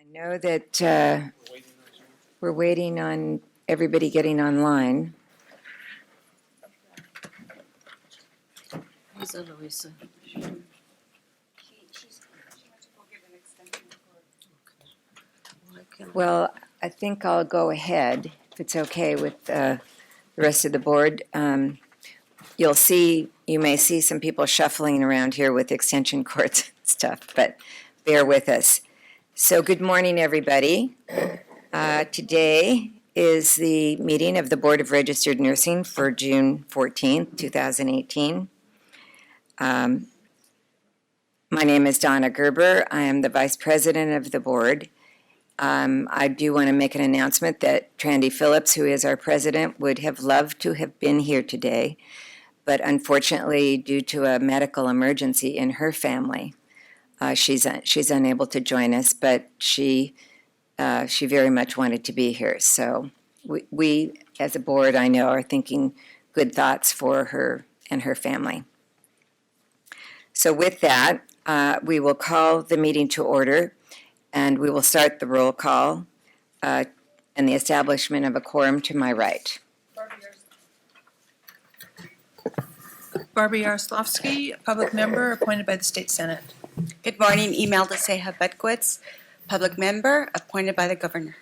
I know that we're waiting on everybody getting online. Who's Eloisa? Well, I think I'll go ahead, if it's okay with the rest of the board. You may see some people shuffling around here with extension cords and stuff, but bear with us. So good morning, everybody. Today is the meeting of the Board of Registered Nursing for June 14th, 2018. My name is Donna Gerber. I am the Vice President of the Board. I do want to make an announcement that Trandy Phillips, who is our president, would have loved to have been here today, but unfortunately, due to a medical emergency in her family, she's unable to join us, but she very much wanted to be here. So we, as a board, I know, are thinking good thoughts for her and her family. So with that, we will call the meeting to order, and we will start the roll call and the establishment of a quorum to my right. Barbara Yaroslavsky, public member appointed by the State Senate. Good morning, Imelda Ceja Bedquitz, public member appointed by the governor.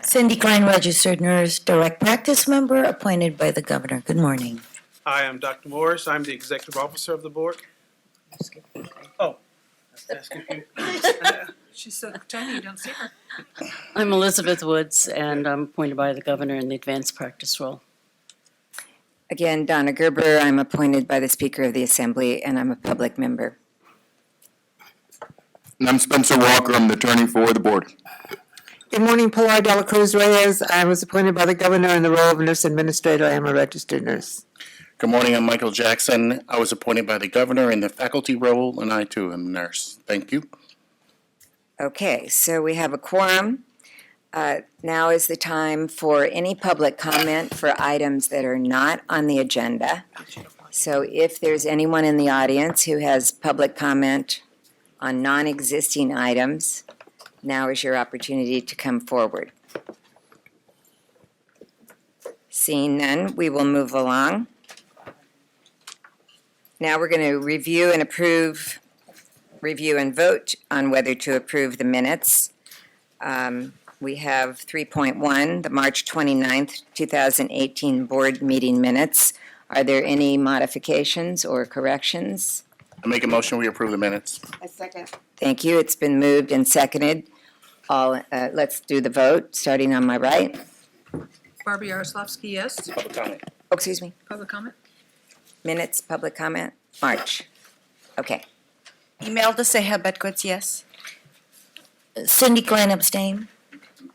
Cindy Klein, registered nurse, direct practice member appointed by the governor. Good morning. Hi, I'm Dr. Morris. I'm the executive officer of the board. Oh, that's confusing. She's so tiny, you don't see her. I'm Elizabeth Woods, and I'm appointed by the governor in the advanced practice role. Again, Donna Gerber, I'm appointed by the Speaker of the Assembly, and I'm a public member. And I'm Spencer Walker. I'm the attorney for the board. Good morning, Pilar de la Cruz Reyes. I was appointed by the governor in the role of nurse administrator. I am a registered nurse. Good morning. I'm Michael Jackson. I was appointed by the governor in the faculty role, and I too am a nurse. Thank you. Okay, so we have a quorum. Now is the time for any public comment for items that are not on the agenda. So if there's anyone in the audience who has public comment on non-existing items, now is your opportunity to come forward. Seeing none, we will move along. Now we're going to review and vote on whether to approve the minutes. We have 3.1, the March 29th, 2018 board meeting minutes. Are there any modifications or corrections? I make a motion we approve the minutes. A second. Thank you. It's been moved and seconded. Let's do the vote, starting on my right. Barbara Yaroslavsky, yes. Public comment. Oh, excuse me. Public comment? Minutes, public comment, March. Okay. Imelda Ceja Bedquitz, yes. Cindy Klein, abstain.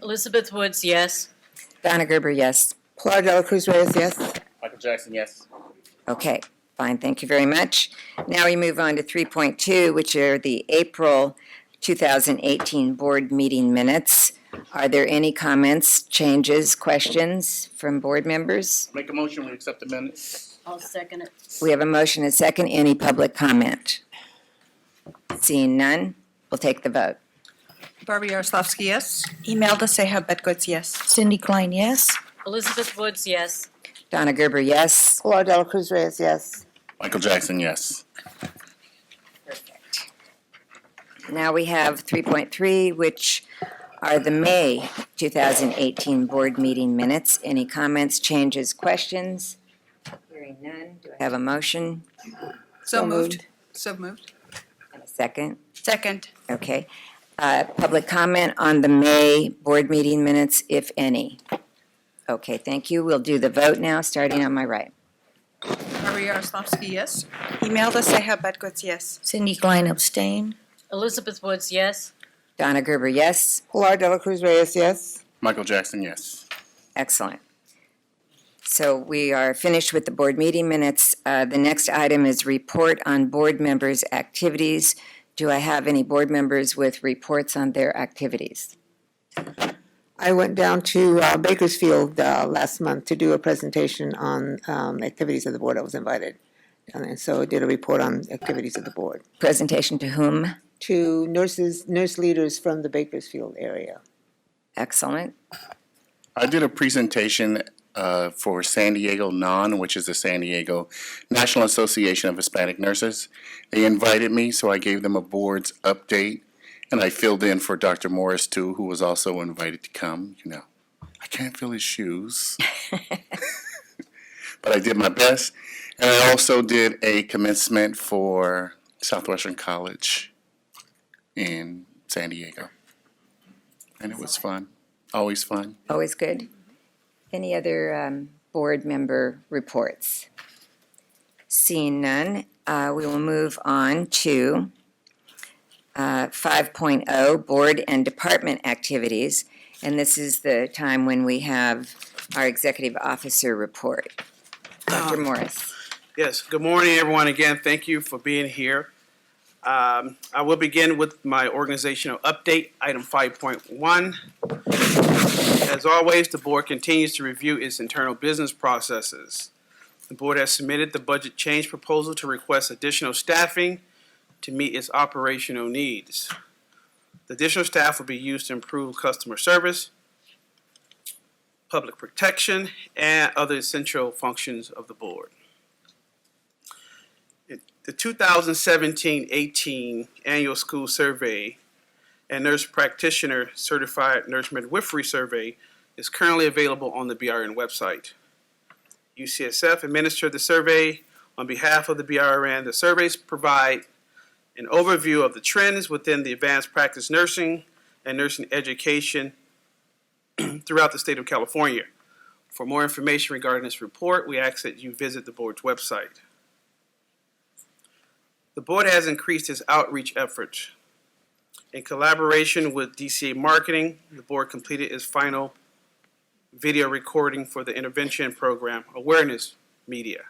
Elizabeth Woods, yes. Donna Gerber, yes. Pilar de la Cruz Reyes, yes. Michael Jackson, yes. Okay, fine, thank you very much. Now we move on to 3.2, which are the April 2018 board meeting minutes. Are there any comments, changes, questions from board members? Make a motion we accept the minutes. I'll second it. We have a motion and a second. Any public comment? Seeing none, we'll take the vote. Barbara Yaroslavsky, yes. Imelda Ceja Bedquitz, yes. Cindy Klein, yes. Elizabeth Woods, yes. Donna Gerber, yes. Pilar de la Cruz Reyes, yes. Michael Jackson, yes. Perfect. Now we have 3.3, which are the May 2018 board meeting minutes. Any comments, changes, questions? Hearing none, do I have a motion So moved. So moved. and a second? Second. Okay. Public comment on the May board meeting minutes, if any. Okay, thank you. We'll do the vote now, starting on my right. Barbara Yaroslavsky, yes. Imelda Ceja Bedquitz, yes. Cindy Klein, abstain. Elizabeth Woods, yes. Donna Gerber, yes. Pilar de la Cruz Reyes, yes. Michael Jackson, yes. Excellent. So we are finished with the board meeting minutes. The next item is report on board members' activities. Do I have any board members with reports on their activities? I went down to Bakersfield last month to do a presentation on activities of the board. I was invited. And so I did a report on activities of the board Presentation to whom? to nurse leaders from the Bakersfield area. Excellent. I did a presentation for San Diego NAN, which is the San Diego National Association of Hispanic Nurses. They invited me, so I gave them a board's update, and I filled in for Dr. Morris, too, who was also invited to come. You know, I can't fill his shoes, but I did my best. And I also did a commencement for Southwestern College in San Diego. And it was fun, always fun. Always good. Any other board member reports? Seeing none, we will move on to 5.0, board and department activities. And this is the time when we have our executive officer report. Dr. Morris. Yes, good morning, everyone. Again, thank you for being here. I will begin with my organizational update, item 5.1. As always, the board continues to review its internal business processes. The board has submitted the budget change proposal to request additional staffing to meet its operational needs. The additional staff will be used to improve customer service, public protection, and other essential functions of the board. The 2017-18 Annual School Survey and Nurse Practitioner Certified Nurse Midwifery Survey is currently available on the BRN website. UCSF administered the survey on behalf of the BRN. The surveys provide an overview of the trends within the advanced practice nursing and nursing education throughout the state of California. For more information regarding this report, we ask that you visit the board's website. The board has increased its outreach efforts. In collaboration with DCA Marketing, the board completed its final video recording for the intervention program, Awareness Media.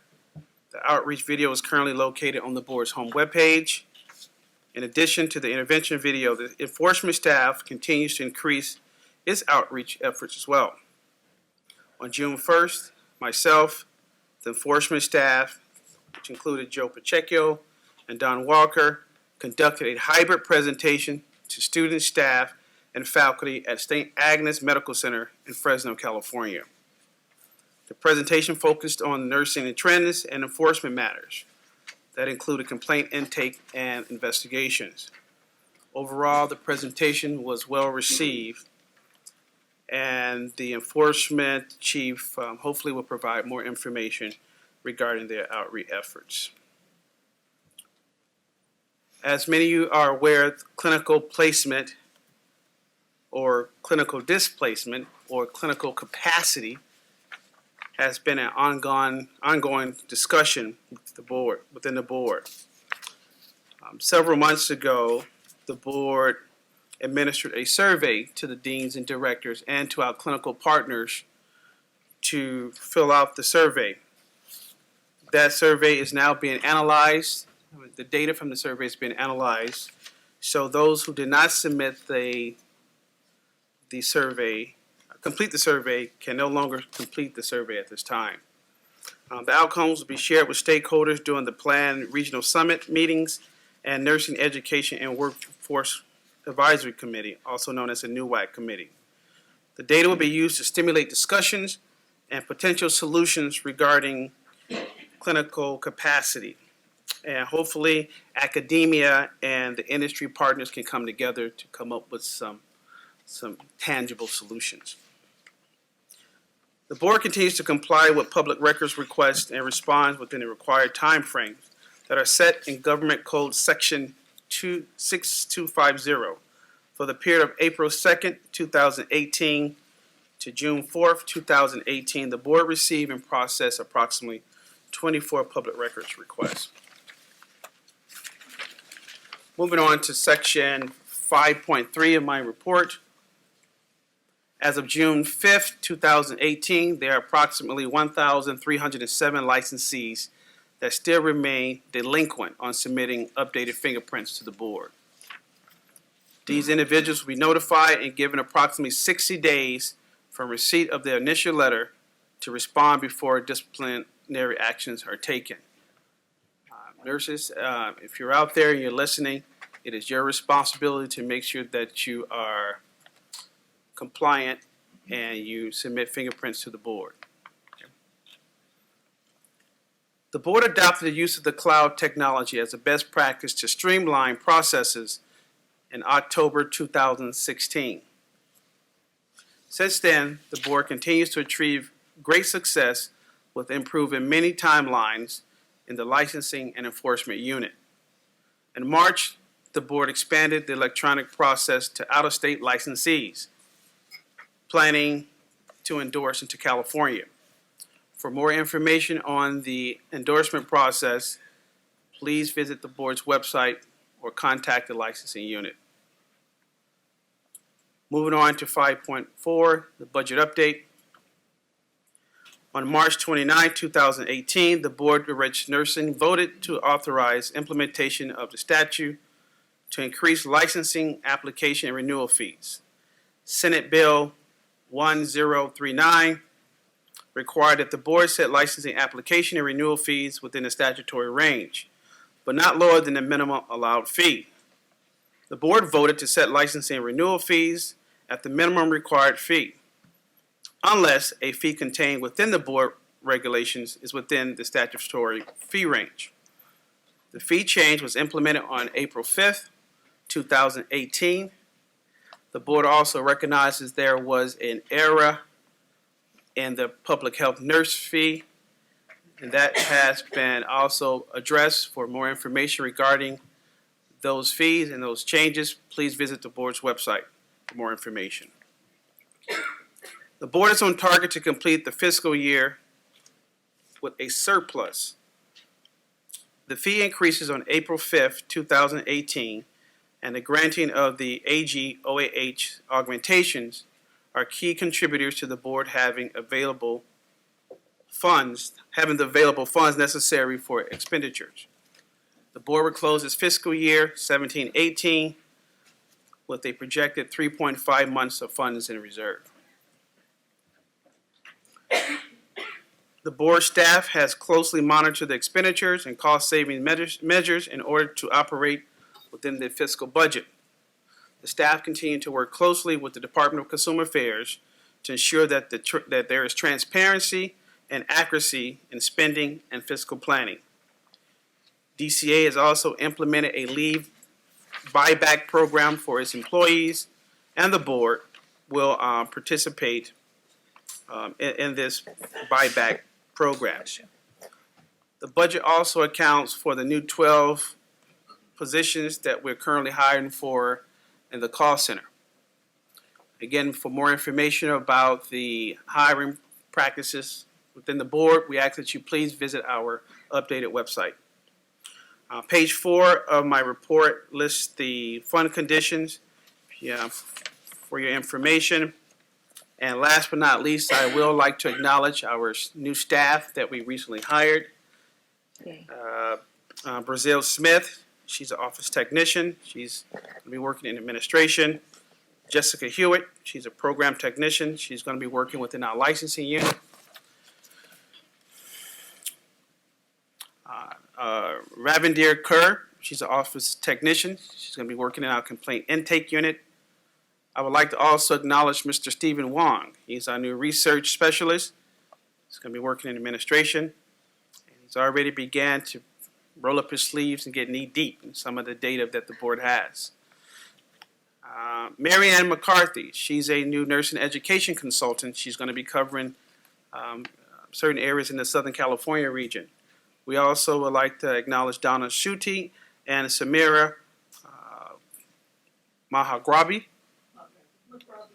The outreach video is currently located on the board's home webpage. In addition to the intervention video, the enforcement staff continues to increase its outreach efforts as well. On June 1st, myself, the enforcement staff, which included Joe Pacheco and Don Walker, conducted a hybrid presentation to students, staff, and faculty at St. Agnes Medical Center in Fresno, California. The presentation focused on nursing and trends and enforcement matters that included complaint intake and investigations. Overall, the presentation was well received, and the enforcement chief hopefully will provide more information regarding their outreach efforts. As many of you are aware, clinical placement or clinical displacement or clinical capacity has been an ongoing discussion within the board. Several months ago, the board administered a survey to the deans and directors and to our clinical partners to fill out the survey. That survey is now being analyzed. The data from the survey is being analyzed. So those who did not submit the survey, complete the survey, can no longer complete the survey at this time. The outcomes will be shared with stakeholders during the planned regional summit meetings and Nursing Education and Workforce Advisory Committee, also known as the NUWAC Committee. The data will be used to stimulate discussions and potential solutions regarding clinical capacity. And hopefully academia and the industry partners can come together to come up with some tangible solutions. The board continues to comply with public records requests and responds within the required timeframes that are set in Government Code Section 6250 for the period of April 2nd, 2018 to June 4th, 2018. The board received and processed approximately 24 public records requests. Moving on to section 5.3 of my report. As of June 5th, 2018, there are approximately 1,307 licensees that still remain delinquent on submitting updated fingerprints to the board. These individuals will be notified and given approximately 60 days from receipt of their initial letter to respond before disciplinary actions are taken. Nurses, if you're out there and you're listening, it is your responsibility to make sure that you are compliant and you submit fingerprints to the board. The board adopted the use of the cloud technology as a best practice to streamline processes in October 2016. Since then, the board continues to achieve great success with improving many timelines in the licensing and enforcement unit. In March, the board expanded the electronic process to out-of-state licensees, planning to endorse into California. For more information on the endorsement process, please visit the board's website or contact the licensing unit. Moving on to 5.4, the budget update. On March 29, 2018, the Board of Registered Nursing voted to authorize implementation of the statute to increase licensing application and renewal fees. Senate Bill 1039 required that the board set licensing application and renewal fees within the statutory range, but not lower than the minimum allowed fee. The board voted to set licensing and renewal fees at the minimum required fee, unless a fee contained within the board regulations is within the statutory fee range. The fee change was implemented on April 5th, 2018. The board also recognizes there was an error in the public health nurse fee, and that has been also addressed. For more information regarding those fees and those changes, please visit the board's website for more information. The board is on target to complete the fiscal year with a surplus. The fee increases on April 5th, 2018, and the granting of the AG/OAH augmentations are key contributors to the board having the available funds necessary for expenditures. The board will close its fiscal year 17-18 with a projected 3.5 months of funds in reserve. The board staff has closely monitored the expenditures and cost-saving measures in order to operate within the fiscal budget. The staff continue to work closely with the Department of Consumer Affairs to ensure that there is transparency and accuracy in spending and fiscal planning. DCA has also implemented a leave buyback program for its employees, and the board will participate in this buyback program. The budget also accounts for the new 12 positions that we're currently hiring for in the call center. Again, for more information about the hiring practices within the board, we ask that you please visit our updated website. Page 4 of my report lists the fund conditions for your information. And last but not least, I will like to acknowledge our new staff that we recently hired. Brazil Smith, she's an office technician. She's going to be working in administration. Jessica Hewitt, she's a program technician. She's going to be working within our licensing unit. Ravindir Kerr, she's an office technician. She's going to be working in our complaint intake unit. I would like to also acknowledge Mr. Stephen Wong. He's our new research specialist. He's going to be working in administration. And he's already began to roll up his sleeves and get knee-deep in some of the data that the board has. Mary Ann McCarthy, she's a new nursing education consultant. She's going to be covering certain areas in the Southern California region. We also would like to acknowledge Donna Shuti and Samira Mahagrabi.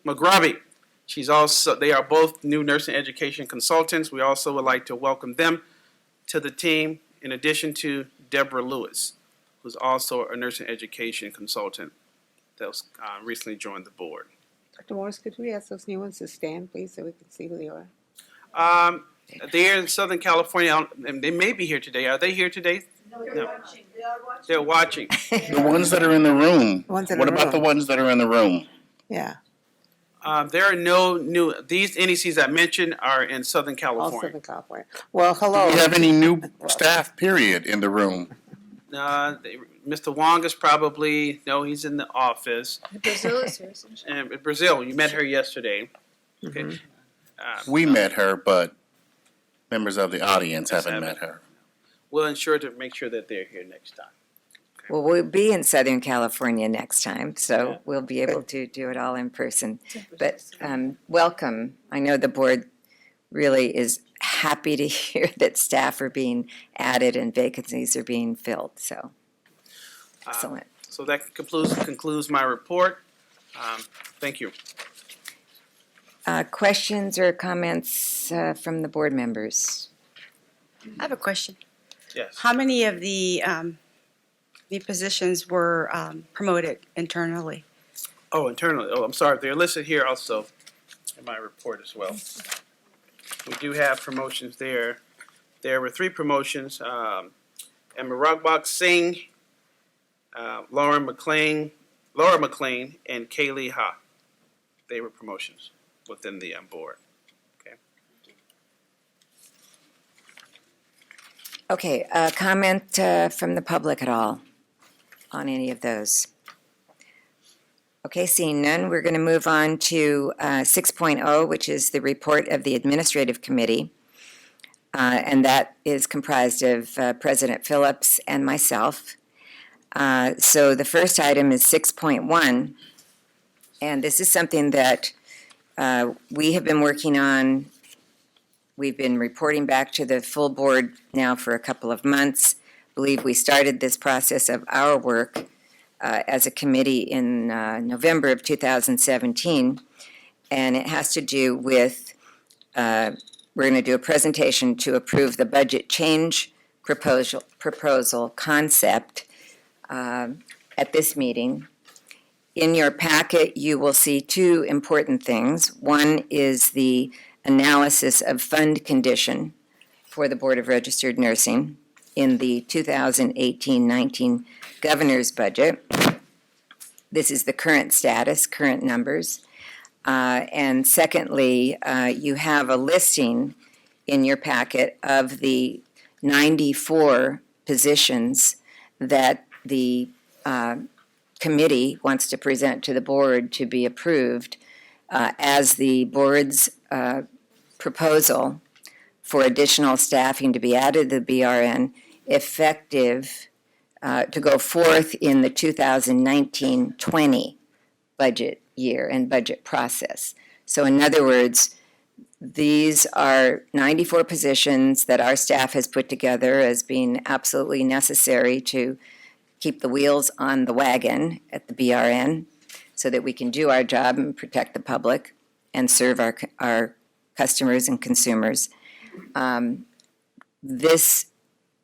They are both new nursing education consultants. We also would like to welcome them to the team, in addition to Deborah Lewis, who's also a nursing education consultant that was recently joined the board. Dr. Morris, could we ask those new ones to stand, please, so we can see who they are? They're in Southern California, and they may be here today. Are they here today? No. They're watching. The ones that are in the room. Ones in What the about the room. ones that are in the room? Yeah, There are no new, these NECs I mentioned are in Southern all California. Southern California. Well, hello. Do we have any new staff, period, in the room? Mr. Wong is probably, no, he's in the office. Brazil is here. And Brazil, you met her yesterday. Okay. We met her, but members of the audience haven't haven't. met her. We'll ensure to make sure that they're here next time. Well, we'll be in Southern California next time, Yeah. so we'll be able to do it all in person. But welcome. I know the board really is happy to hear that staff are being added and vacancies are being filled, so excellent. So that concludes my report. Thank you. Questions or comments from the board members? I have a question. Yes. How many of the positions were promoted internally? Oh, internally. Oh, I'm sorry. They're listed here also in my report as well. We do have promotions there. There were 3 promotions. Emma Ragbach Singh, Laura McLean, and Kaylee Ha. They were promotions within the board. Okay, comment from the public at all on any of those? Okay, seeing none, we're going to move on to 6.0, which is the report of the Administrative Committee. And that is comprised of President Phillips and myself. So the first item is 6.1. And this is something that we have been working on. We've been reporting back to the full board now for a couple of months. I believe we started this process of our work as a committee in November of 2017. And it has to do with, we're going to do a presentation to approve the budget change proposal concept at this meeting. In your packet, you will see 2 important things. One is the analysis of fund condition for the Board of Registered Nursing in the 2018-19 governor's budget. This is the current status, current numbers. And secondly, you have a listing in your packet of the 94 positions that the committee wants to present to the board to be approved as the board's proposal for additional staffing to be added to the BRN effective to go forth in the 2019-20 budget year and budget process. So in other words, these are 94 positions that our staff has put together as being absolutely necessary to keep the wheels on the wagon at the BRN so that we can do our job and protect the public and serve our customers and consumers. This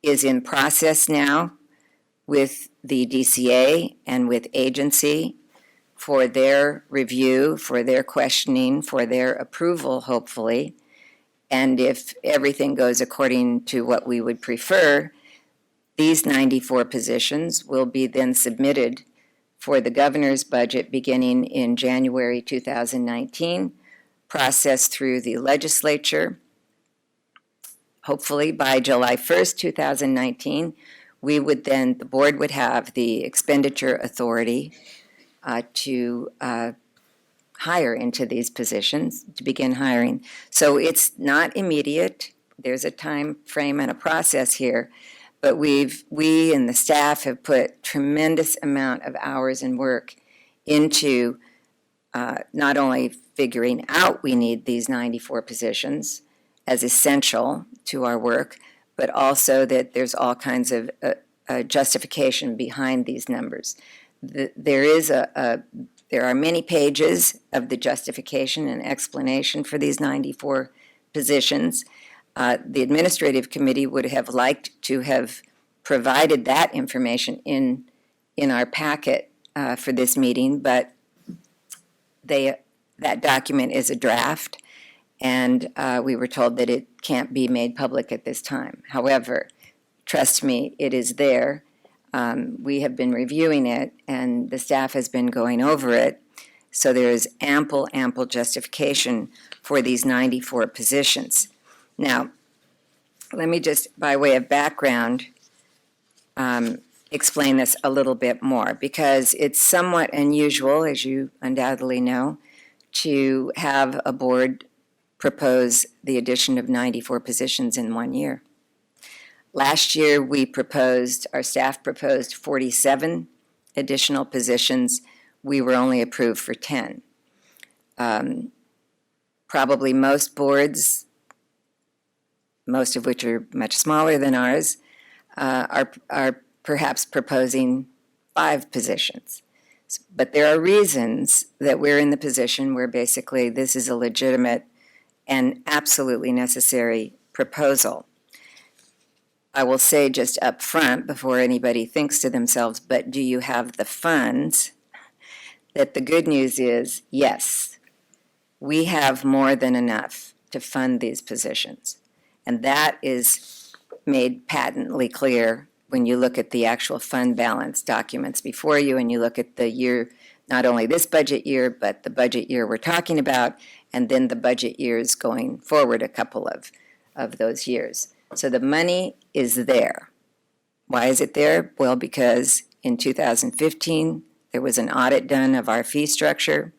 is in process now with the DCA and with agency for their review, for their questioning, for their approval, hopefully. And if everything goes according to what we would prefer, these 94 positions will be then submitted for the governor's budget beginning in January 2019, processed through the legislature. Hopefully by July 1st, 2019, we would then, the board would have the expenditure authority to hire into these positions, to begin hiring. So it's not immediate. There's a time frame and a process here. But we and the staff have put tremendous amount of hours and work into not only figuring out we need these 94 positions as essential to our work, but also that there's all kinds of justification behind these numbers. There are many pages of the justification and explanation for these 94 positions. The administrative committee would have liked to have provided that information in our packet for this meeting, but that document is a draft, and we were told that it can't be made public at this time. However, trust me, it is there. We have been reviewing it, and the staff has been going over it, so there is ample justification for these 94 positions. Now, let me just, by way of background, explain this a little bit more because it's somewhat unusual, as you undoubtedly know, to have a board propose the addition of 94 positions in 1 year. Last year, our staff proposed 47 additional positions. We were only approved for 10. Probably most boards, most of which are much smaller than ours, are perhaps proposing 5 positions. But there are reasons that we're in the position where basically this is a legitimate and absolutely necessary proposal. I will say just up front before anybody thinks to themselves, but do you have the funds? That the good news is, yes, we have more than enough to fund these positions. And that is made patently clear when you look at the actual fund balance documents before you and you look at the year, not only this budget year, but the budget year we're talking about, and then the budget years going forward, a couple of those years. So the money is there. Why is it there? Well, because in 2015, there was an audit done of our fee structure.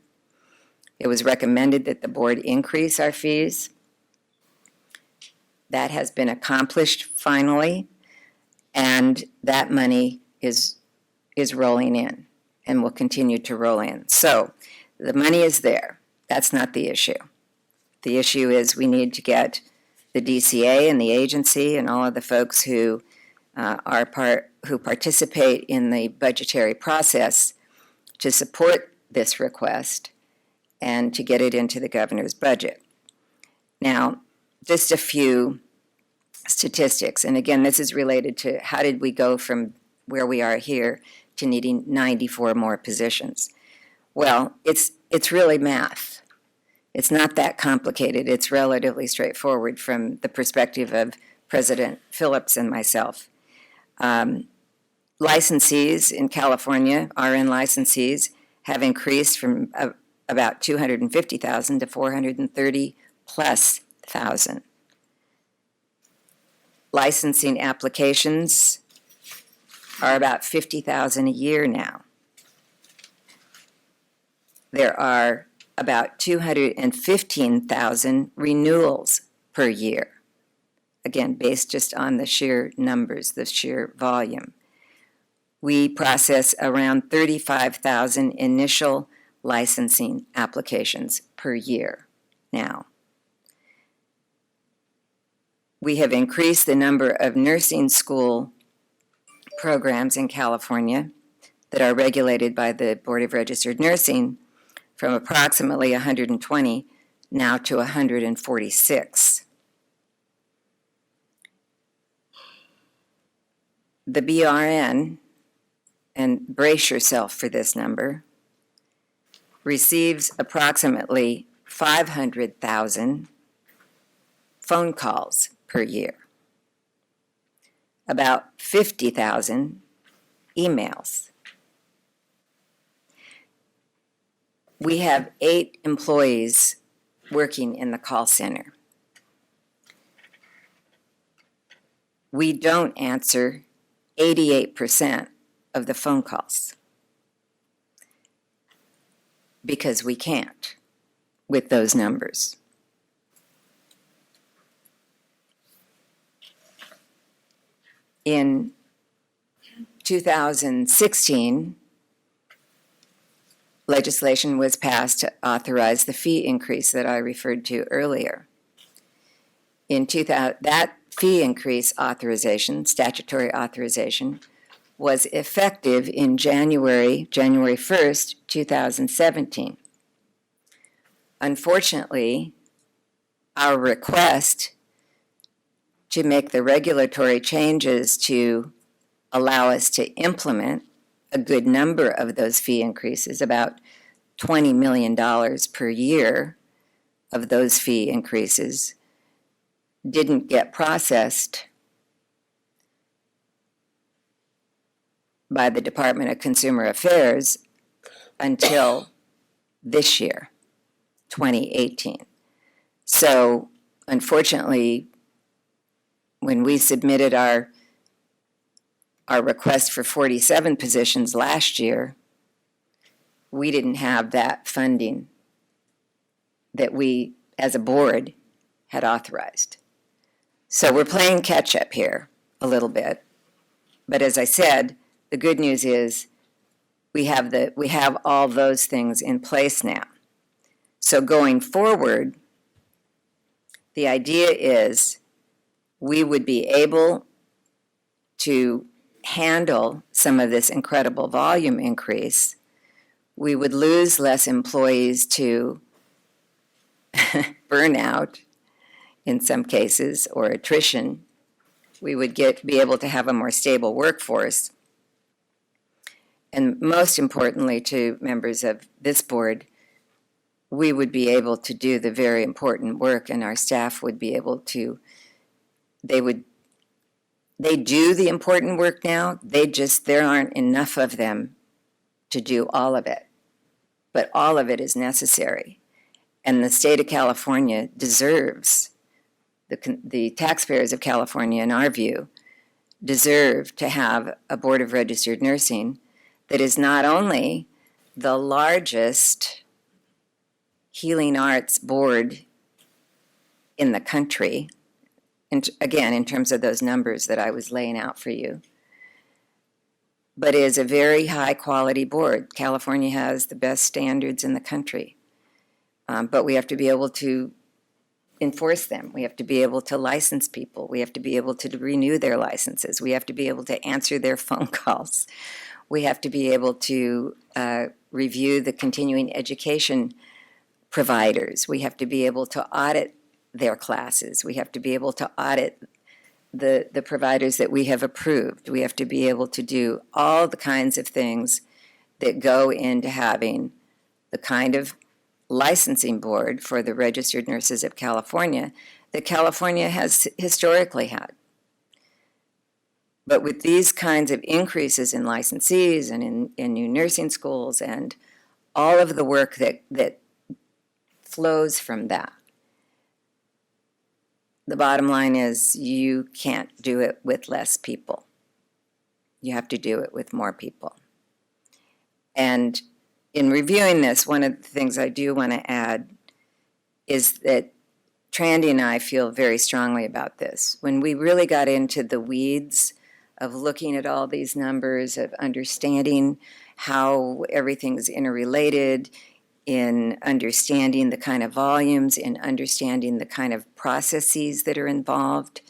It was recommended that the board increase our fees. That has been accomplished finally, and that money is rolling in and will continue to roll in. So the money is there. That's not the issue. The issue is we need to get the DCA and the agency and all of the folks who participate in the budgetary process to support this request and to get it into the governor's budget. Now, just a few statistics, and again, this is related to how did we go from where we are here to needing 94 more positions. Well, it's really math. It's not that complicated. It's relatively straightforward from the perspective of President Phillips and myself. Licensees in California, RN licensees, have increased from about 250,000 to 430,000+. Licensing applications are about 50,000 a year now. There are about 215,000 renewals per year. Again, based just on the sheer numbers, the sheer volume. We process around 35,000 initial licensing applications per year now. We have increased the number of nursing school programs in California that are regulated by the Board of Registered Nursing from approximately 120 now to 146. The BRN, and brace yourself for this number, receives approximately 500,000 phone calls per year, about 50,000 emails. We have 8 employees working in the call center. We don't answer 88% of the phone calls because we can't with those numbers. In 2016, legislation was passed to authorize the fee increase that I referred to earlier. That fee increase authorization, statutory authorization, was effective in January 1st, 2017. Unfortunately, our request to make the regulatory changes to allow us to implement a good number of those fee increases, about $20 million per year of those fee increases, didn't get processed by the Department of Consumer Affairs until this year, 2018. So, unfortunately, when we submitted our our request for 47 positions last year, we didn't have that funding that we, as a board, had authorized. So we're playing catch-up here a little bit. But as I said, the good news is we have all those things in place now. So going forward, the idea is we would be able to handle some of this incredible volume increase. We would lose less employees to burnout in some cases, or attrition. We would be able to have a more stable workforce. And most importantly to members of this board, we would be able to do the very important work, and our staff would be able to, they do the important work now, there aren't enough of them to do all of it. But all of it is necessary. And the state of California deserves, the taxpayers of California, in our view, deserve to have a Board of Registered Nursing that is not only the largest healing arts board in the country, and again, in terms of those numbers that I was laying out for you, but is a very high-quality board. California has the best standards in the country, but we have to be able to enforce them. We have to be able to license people. We have to be able to renew their licenses. We have to be able to answer their phone calls. We have to be able to review the continuing education providers. We have to be able to audit their classes. We have to be able to audit the providers that we have approved. We have to be able to do all the kinds of things that go into having the kind of licensing board for the registered nurses of California that California has historically had. But with these kinds of increases in licensees and in new nursing schools and all of the work that flows from that, the bottom line is you can't do it with less people. You have to do it with more people. And in reviewing this, one of the things I do want to add is that Trandy and I feel very strongly about this. When we really got into the weeds of looking at all these numbers, of understanding how everything's interrelated, in understanding the kind of volumes, in understanding the kind of processes that are involved,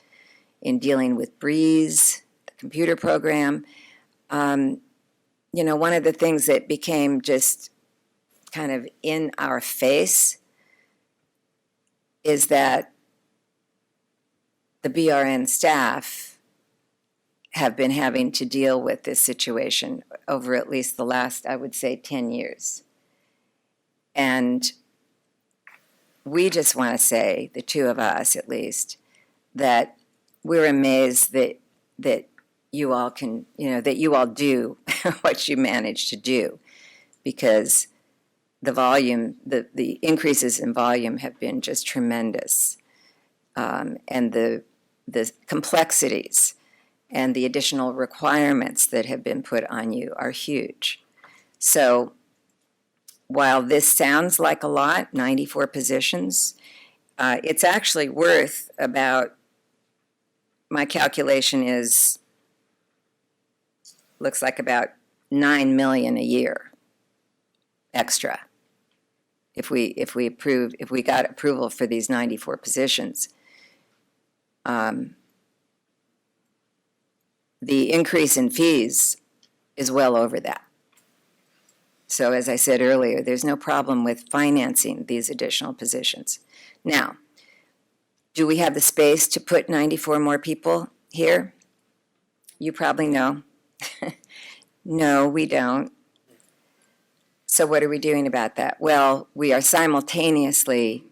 in dealing with Breeze, the computer program, one of the things that became just kind of in our face is that the BRN staff have been having to deal with this situation over at least the last, I would say, 10 years. And we just want to say, the two of us at least, that we're amazed that you all can, that you all do what you manage to do, because the volume, the increases in volume have been just tremendous. And the complexities and the additional requirements that have been put on you are huge. So while this sounds like a lot, 94 positions, it's actually worth about, my calculation is, looks like about $9 million a year extra. If we got approval for these 94 positions. The increase in fees is well over that. So as I said earlier, there's no problem with financing these additional positions. Now, do we have the space to put 94 more people here? You probably know. No, we don't. So what are we doing about that? Well, we are simultaneously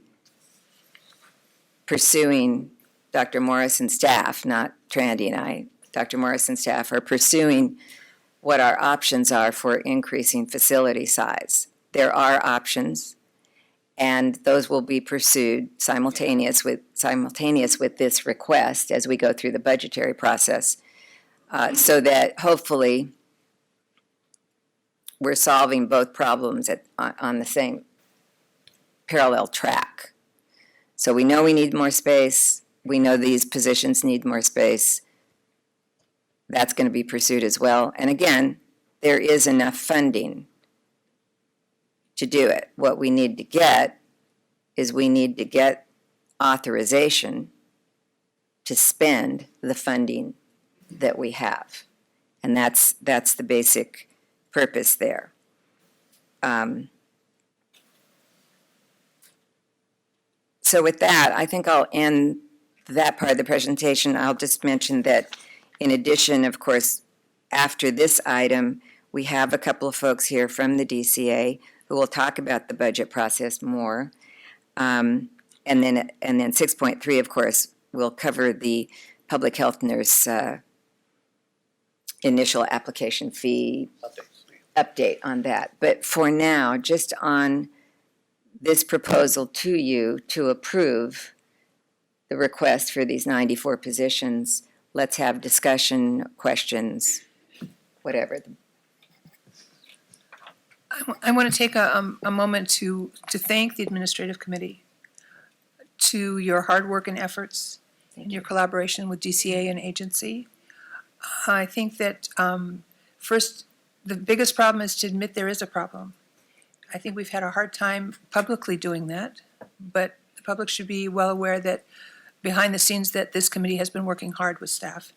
pursuing, Dr. Morris and staff, not Trandy and I, Dr. Morris and staff are pursuing what our options are for increasing facility size. There are options, and those will be pursued simultaneous with this request as we go through the budgetary process. so that hopefully we're solving both problems on the same parallel track. So we know we need more space. We know these positions need more space. That's going to be pursued as well. And again, there is enough funding to do it. What we need to get is we need to get authorization to spend the funding that we have. And that's the basic purpose there. So with that, I think I'll end that part of the presentation. I'll just mention that in addition, of course, after this item, we have a couple of folks here from the DCA who will talk about the budget process more. And then 6.3, of course, will cover the public health nurse initial application fee update on that. But for now, just on this proposal to you to approve the request for these 94 positions, let's have discussion, questions, whatever. I want to take a moment to thank the administrative committee to your hard work and efforts and your collaboration with DCA and agency. I think that first, the biggest problem is to admit there is a problem. I think we've had a hard time publicly doing that, but the public should be well aware that behind the scenes that this committee has been working hard with staff.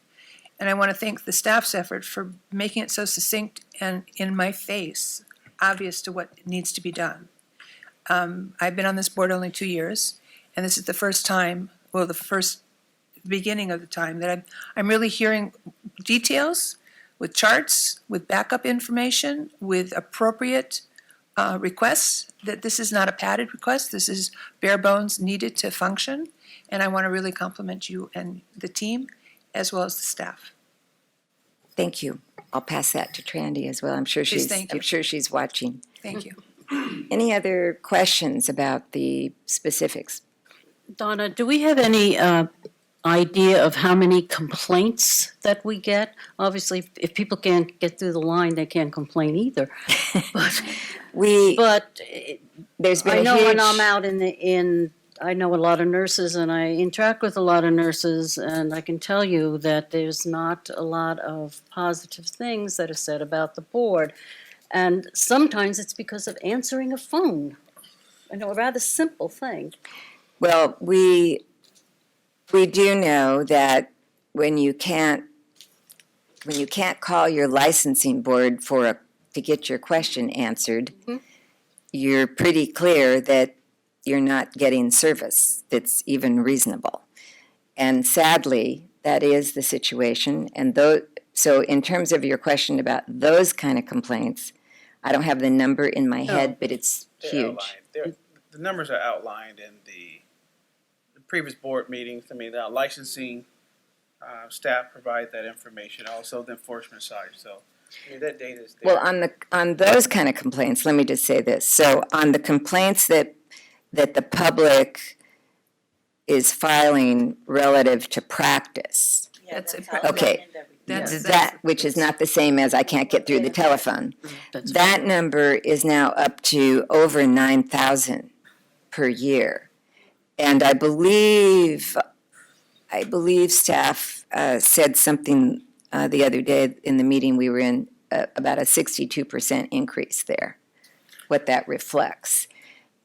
And I want to thank the staff's effort for making it so succinct and in my face, obvious to what needs to be done. I've been on this board only 2 years, and this is the first time, well, the first beginning of the time that I'm really hearing details with charts, with backup information, with appropriate requests, that this is not a padded request, this is bare bones needed to function. And I want to really compliment you and the team, as well as the staff. Thank you. I'll pass that to Trandy as well. I'm sure thank you. she's watching. Thank you. Any other questions about the specifics? Donna, do we have any idea of how many complaints that we get? Obviously, if people can't get through the line, they can't complain either. But There's been I a know when huge- I'm out I know a lot of nurses and I interact with a lot of nurses, and I can tell you that there's not a lot of positive things that are said about the board. And sometimes it's because of answering a phone. I know, a rather simple thing. Well, we do know that when you can't call your licensing board to get your question answered, you're pretty clear that you're not getting service that's even reasonable. And sadly, that is the situation. And so in terms of your question about those kind of complaints, I don't have the number in my head, but it's They're huge. outlined. The numbers are outlined in the previous board meetings. I mean, the licensing staff provide that information, also the enforcement side. So I mean, that data is there. Well, on those kind of complaints, let me just say this. So on the complaints that the public is filing relative to practice, okay, that, which is not the same as I can't get through the telephone. That's That number is now up to over 9,000 per year. And I believe staff said something the other day in the meeting we were in, about a 62% increase there, what that reflects.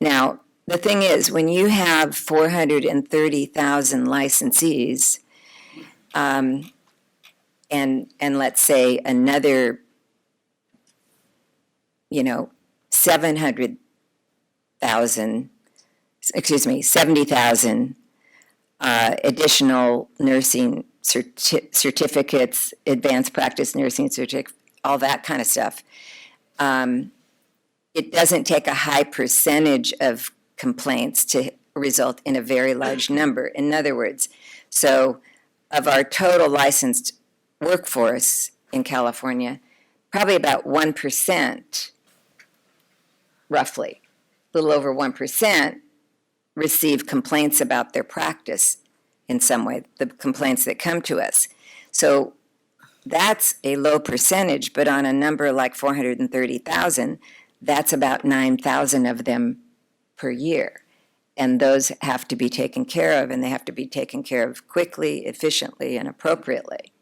Now, the thing is, when you have 430,000 licensees, and let's say another, 70,000 additional nursing certificates, advanced practice nursing certificates, all that kind of stuff. It doesn't take a high percentage of complaints to result in a very large number. In other words, so of our total licensed workforce in California, probably about 1%, roughly, a little over 1%, receive complaints about their practice in some way, the complaints that come to us. So that's a low percentage, but on a number like 430,000, that's about 9,000 of them per year. And those have to be taken care of, and they have to be taken care of quickly, efficiently, and appropriately.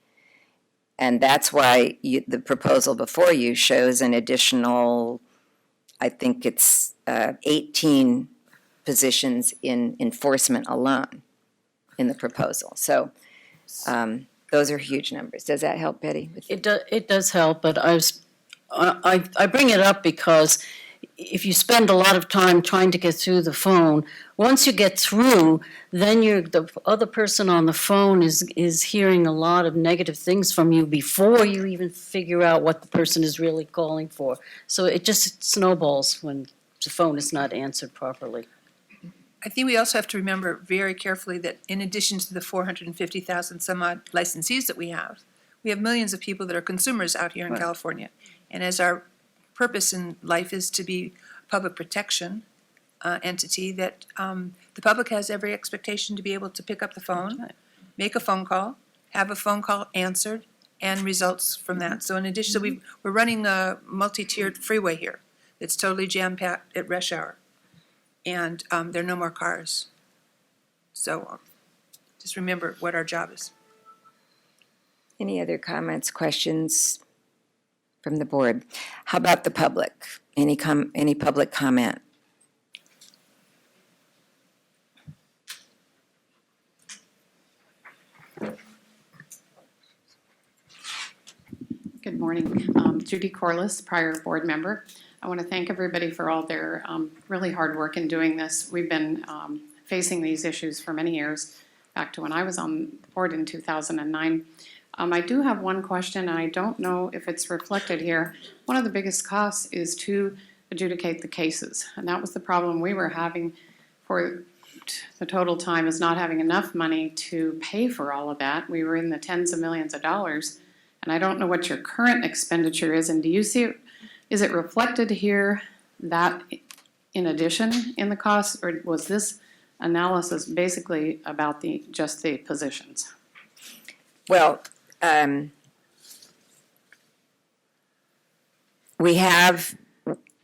And that's why the proposal before you shows an additional, I think it's 18 positions in enforcement alone in the proposal. So those are huge numbers. Does that help, Betty? It does help, but I bring it up because if you spend a lot of time trying to get through the phone, once you get through, then the other person on the phone is hearing a lot of negative things from you before you even figure out what the person is really calling for. So it just snowballs when the phone is not answered properly. I think we also have to remember very carefully that in addition to the 450,000 some odd licensees that we have millions of people that are consumers out here in Right. California. And as our purpose in life is to be a public protection entity, that the public has every expectation to be able to pick up the phone, Right. make a phone call, have a phone call answered, and results from that. So in addition, so we're running a multi-tiered freeway here that's totally jam-packed at rush hour. And there are no more cars. So just remember what our job is. Any other comments, questions from the board? How about the public? Any public comment? Good morning. Judy Corliss, prior board member. I want to thank everybody for all their really hard work in doing this. We've been facing these issues for many years, back to when I was on the board in 2009. I do have one question, and I don't know if it's reflected here. One of the biggest costs is to adjudicate the cases, and that was the problem we were having for the total time, is not having enough money to pay for all of that. We were in the tens of millions of dollars, and I don't know what your current expenditure is, and do you see it? Is it reflected here that in addition in the costs, or was this analysis basically about just the positions? Well,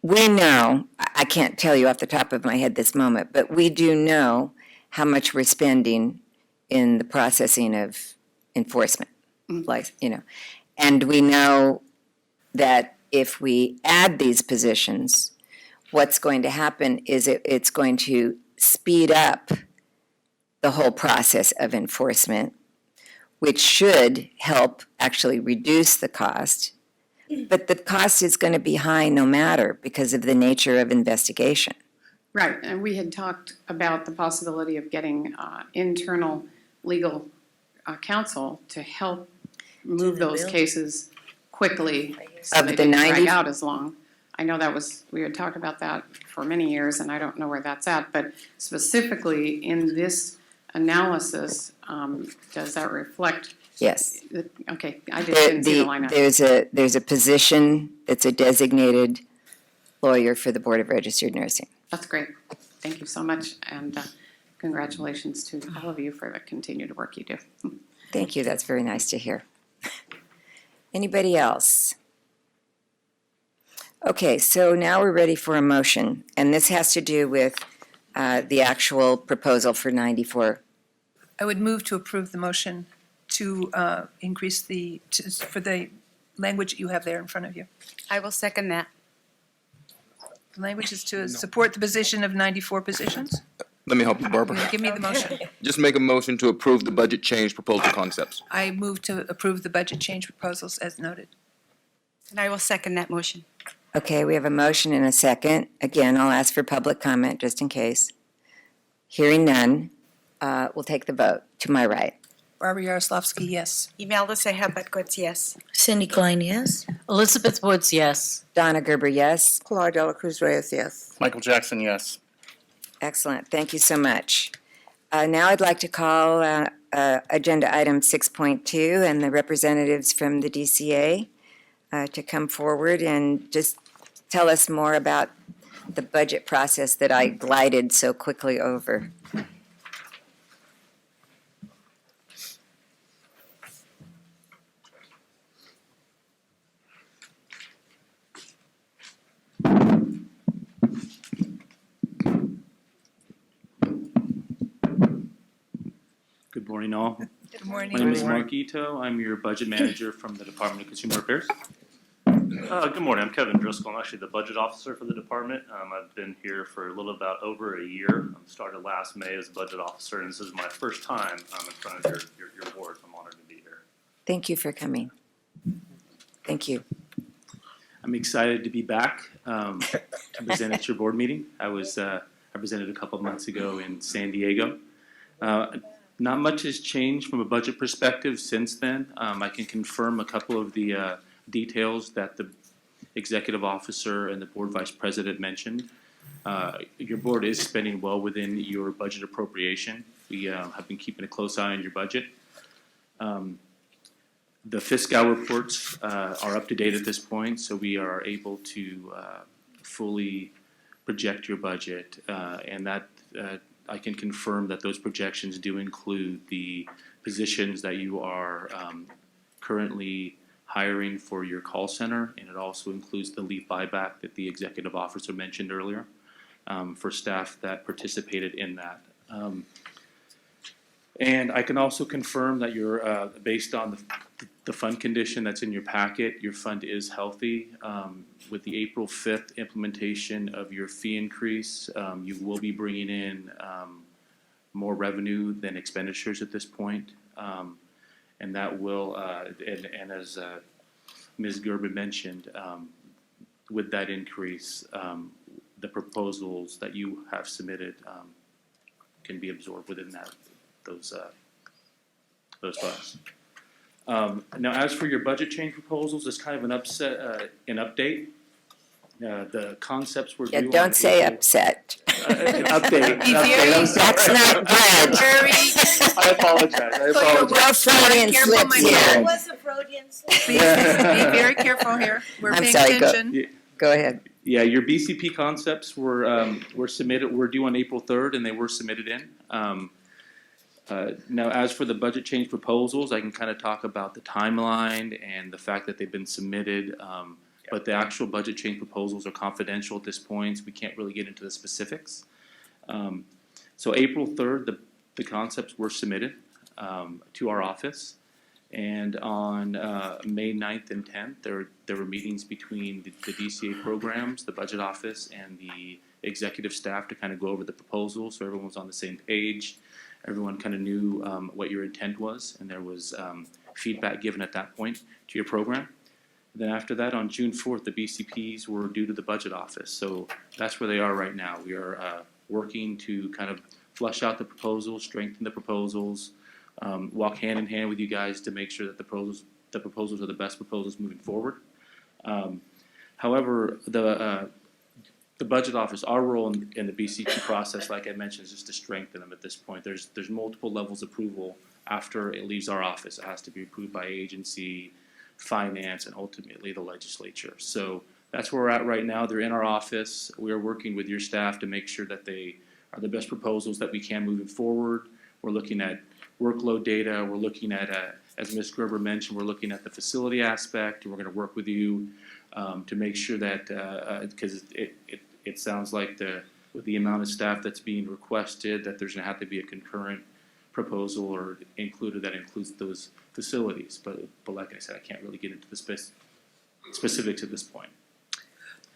we know, I can't tell you off the top of my head this moment, but we do know how much we're spending in the processing of enforcement, and we know that if we add these positions, what's going to happen is it's going to speed up the whole process of enforcement, which should help actually reduce the cost. But the cost is going to be high no matter because of the nature of investigation. Right, and we had talked about the possibility of getting internal legal counsel to help move those building. cases quickly so Of they the didn't 90? drag out as long. I know we had talked about that for many years, and I don't know where that's at, but specifically in this analysis, does that reflect? Yes. Okay, I just didn't see the line item. There's a position that's a designated lawyer for the Board of Registered Nursing. That's great. Thank you so much, and congratulations to all of you for the continued work you do. Thank you, that's very nice to hear. Anybody else? Okay, so now we're ready for a motion, and this has to do with the actual proposal for 94. I would move to approve the motion to increase for the language that you have there in front of you. I will second that. The language is to support the position of 94 positions. Let me help you, Barbara. Give me the motion. Just make a motion to approve the budget change proposal concepts. I move to approve the budget change proposals as noted. And I will second that motion. Okay, we have a motion and a second. Again, I'll ask for public comment just in case. Hearing none, we'll take the vote. To my right. Barbara Yaroslavsky, yes. Imelda Seja Bedquez, yes. Cindy Klein, yes? Elizabeth Woods, yes. Donna Gerber, yes. Pilar Dela Cruz Reyes, yes. Michael Jackson, yes. Excellent, thank you so much. Now I'd like to call Agenda Item 6.2 and the representatives from the DCA to come forward and just tell us more about the budget process that I glided so quickly over. Good morning, all. Good morning. My name is morning. Mark Ito. I'm your budget manager from the Department of Consumer Affairs. Good morning. I'm Kevin Driscoll. I'm actually the budget officer for the department. I've been here for a little about over a year. I started last May as a budget officer, and this is my first time in front of your board. I'm honored to be here. Thank you for coming. Thank you. I'm excited to be back to present at your board meeting. I presented a couple of months ago in San Diego. Not much has changed from a budget perspective since then. I can confirm a couple of the details that the executive officer and the board vice president mentioned. Your board is spending well within your budget appropriation. We have been keeping a close eye on your budget. The fiscal reports are up to date at this point, so we are able to fully project your budget, and that I can confirm that those projections do include the positions that you are currently hiring for your call center, and it also includes the leave buyback that the executive officer mentioned earlier for staff that participated in that. And I can also confirm that you're, based on the fund condition that's in your packet, your fund is healthy. With the April 5th implementation of your fee increase, you will be bringing in more revenue than expenditures at this point. And that will, and as Ms. Gerber mentioned, with that increase, the proposals that you have submitted can be absorbed within those funds. Now, as for your budget change proposals, it's kind of an update. The concepts were due on Don't say April- upset. An update. Be an update, very- I'm sorry. That's not good. I apologize. No Freudian Careful, slips my here. friend. was a Freudian slip. Please be very careful here. We're I'm paying sorry, go- attention. Go ahead. Yeah, your BCP concepts were submitted, were due on April 3rd, and they were submitted in. Now, as for the budget change proposals, I can kind of talk about the timeline and the fact that they've been submitted. But the actual budget change proposals are confidential at this point, so we can't really get into the specifics. So April 3rd, the concepts were submitted to our office. And on May 9th and 10th, there were meetings between the DCA programs, the budget office, and the executive staff to kind of go over the proposals, so everyone was on the same page. Everyone kind of knew what your intent was, and there was feedback given at that point to your program. Then after that, on June 4th, the BCPs were due to the budget office, so that's where they are right now. We are working to kind of flush out the proposals, strengthen the proposals, walk hand in hand with you guys to make sure that the proposals are the best proposals moving forward. However, the budget office, our role in the BCP process, like I mentioned, is just to strengthen them at this point. There's multiple levels of approval after it leaves our office. It has to be approved by agency, finance, and ultimately the legislature. So that's where we're at right now. They're in our office. We are working with your staff to make sure that they are the best proposals that we can moving forward. We're looking at workload data. We're looking at, as Ms. Gerber mentioned, we're looking at the facility aspect, and we're going to work with you to make sure that, because it sounds like with the amount of staff that's being requested, that there's going to have to be a concurrent proposal or included that includes those facilities. But like I said, I can't really get into the specifics at this point.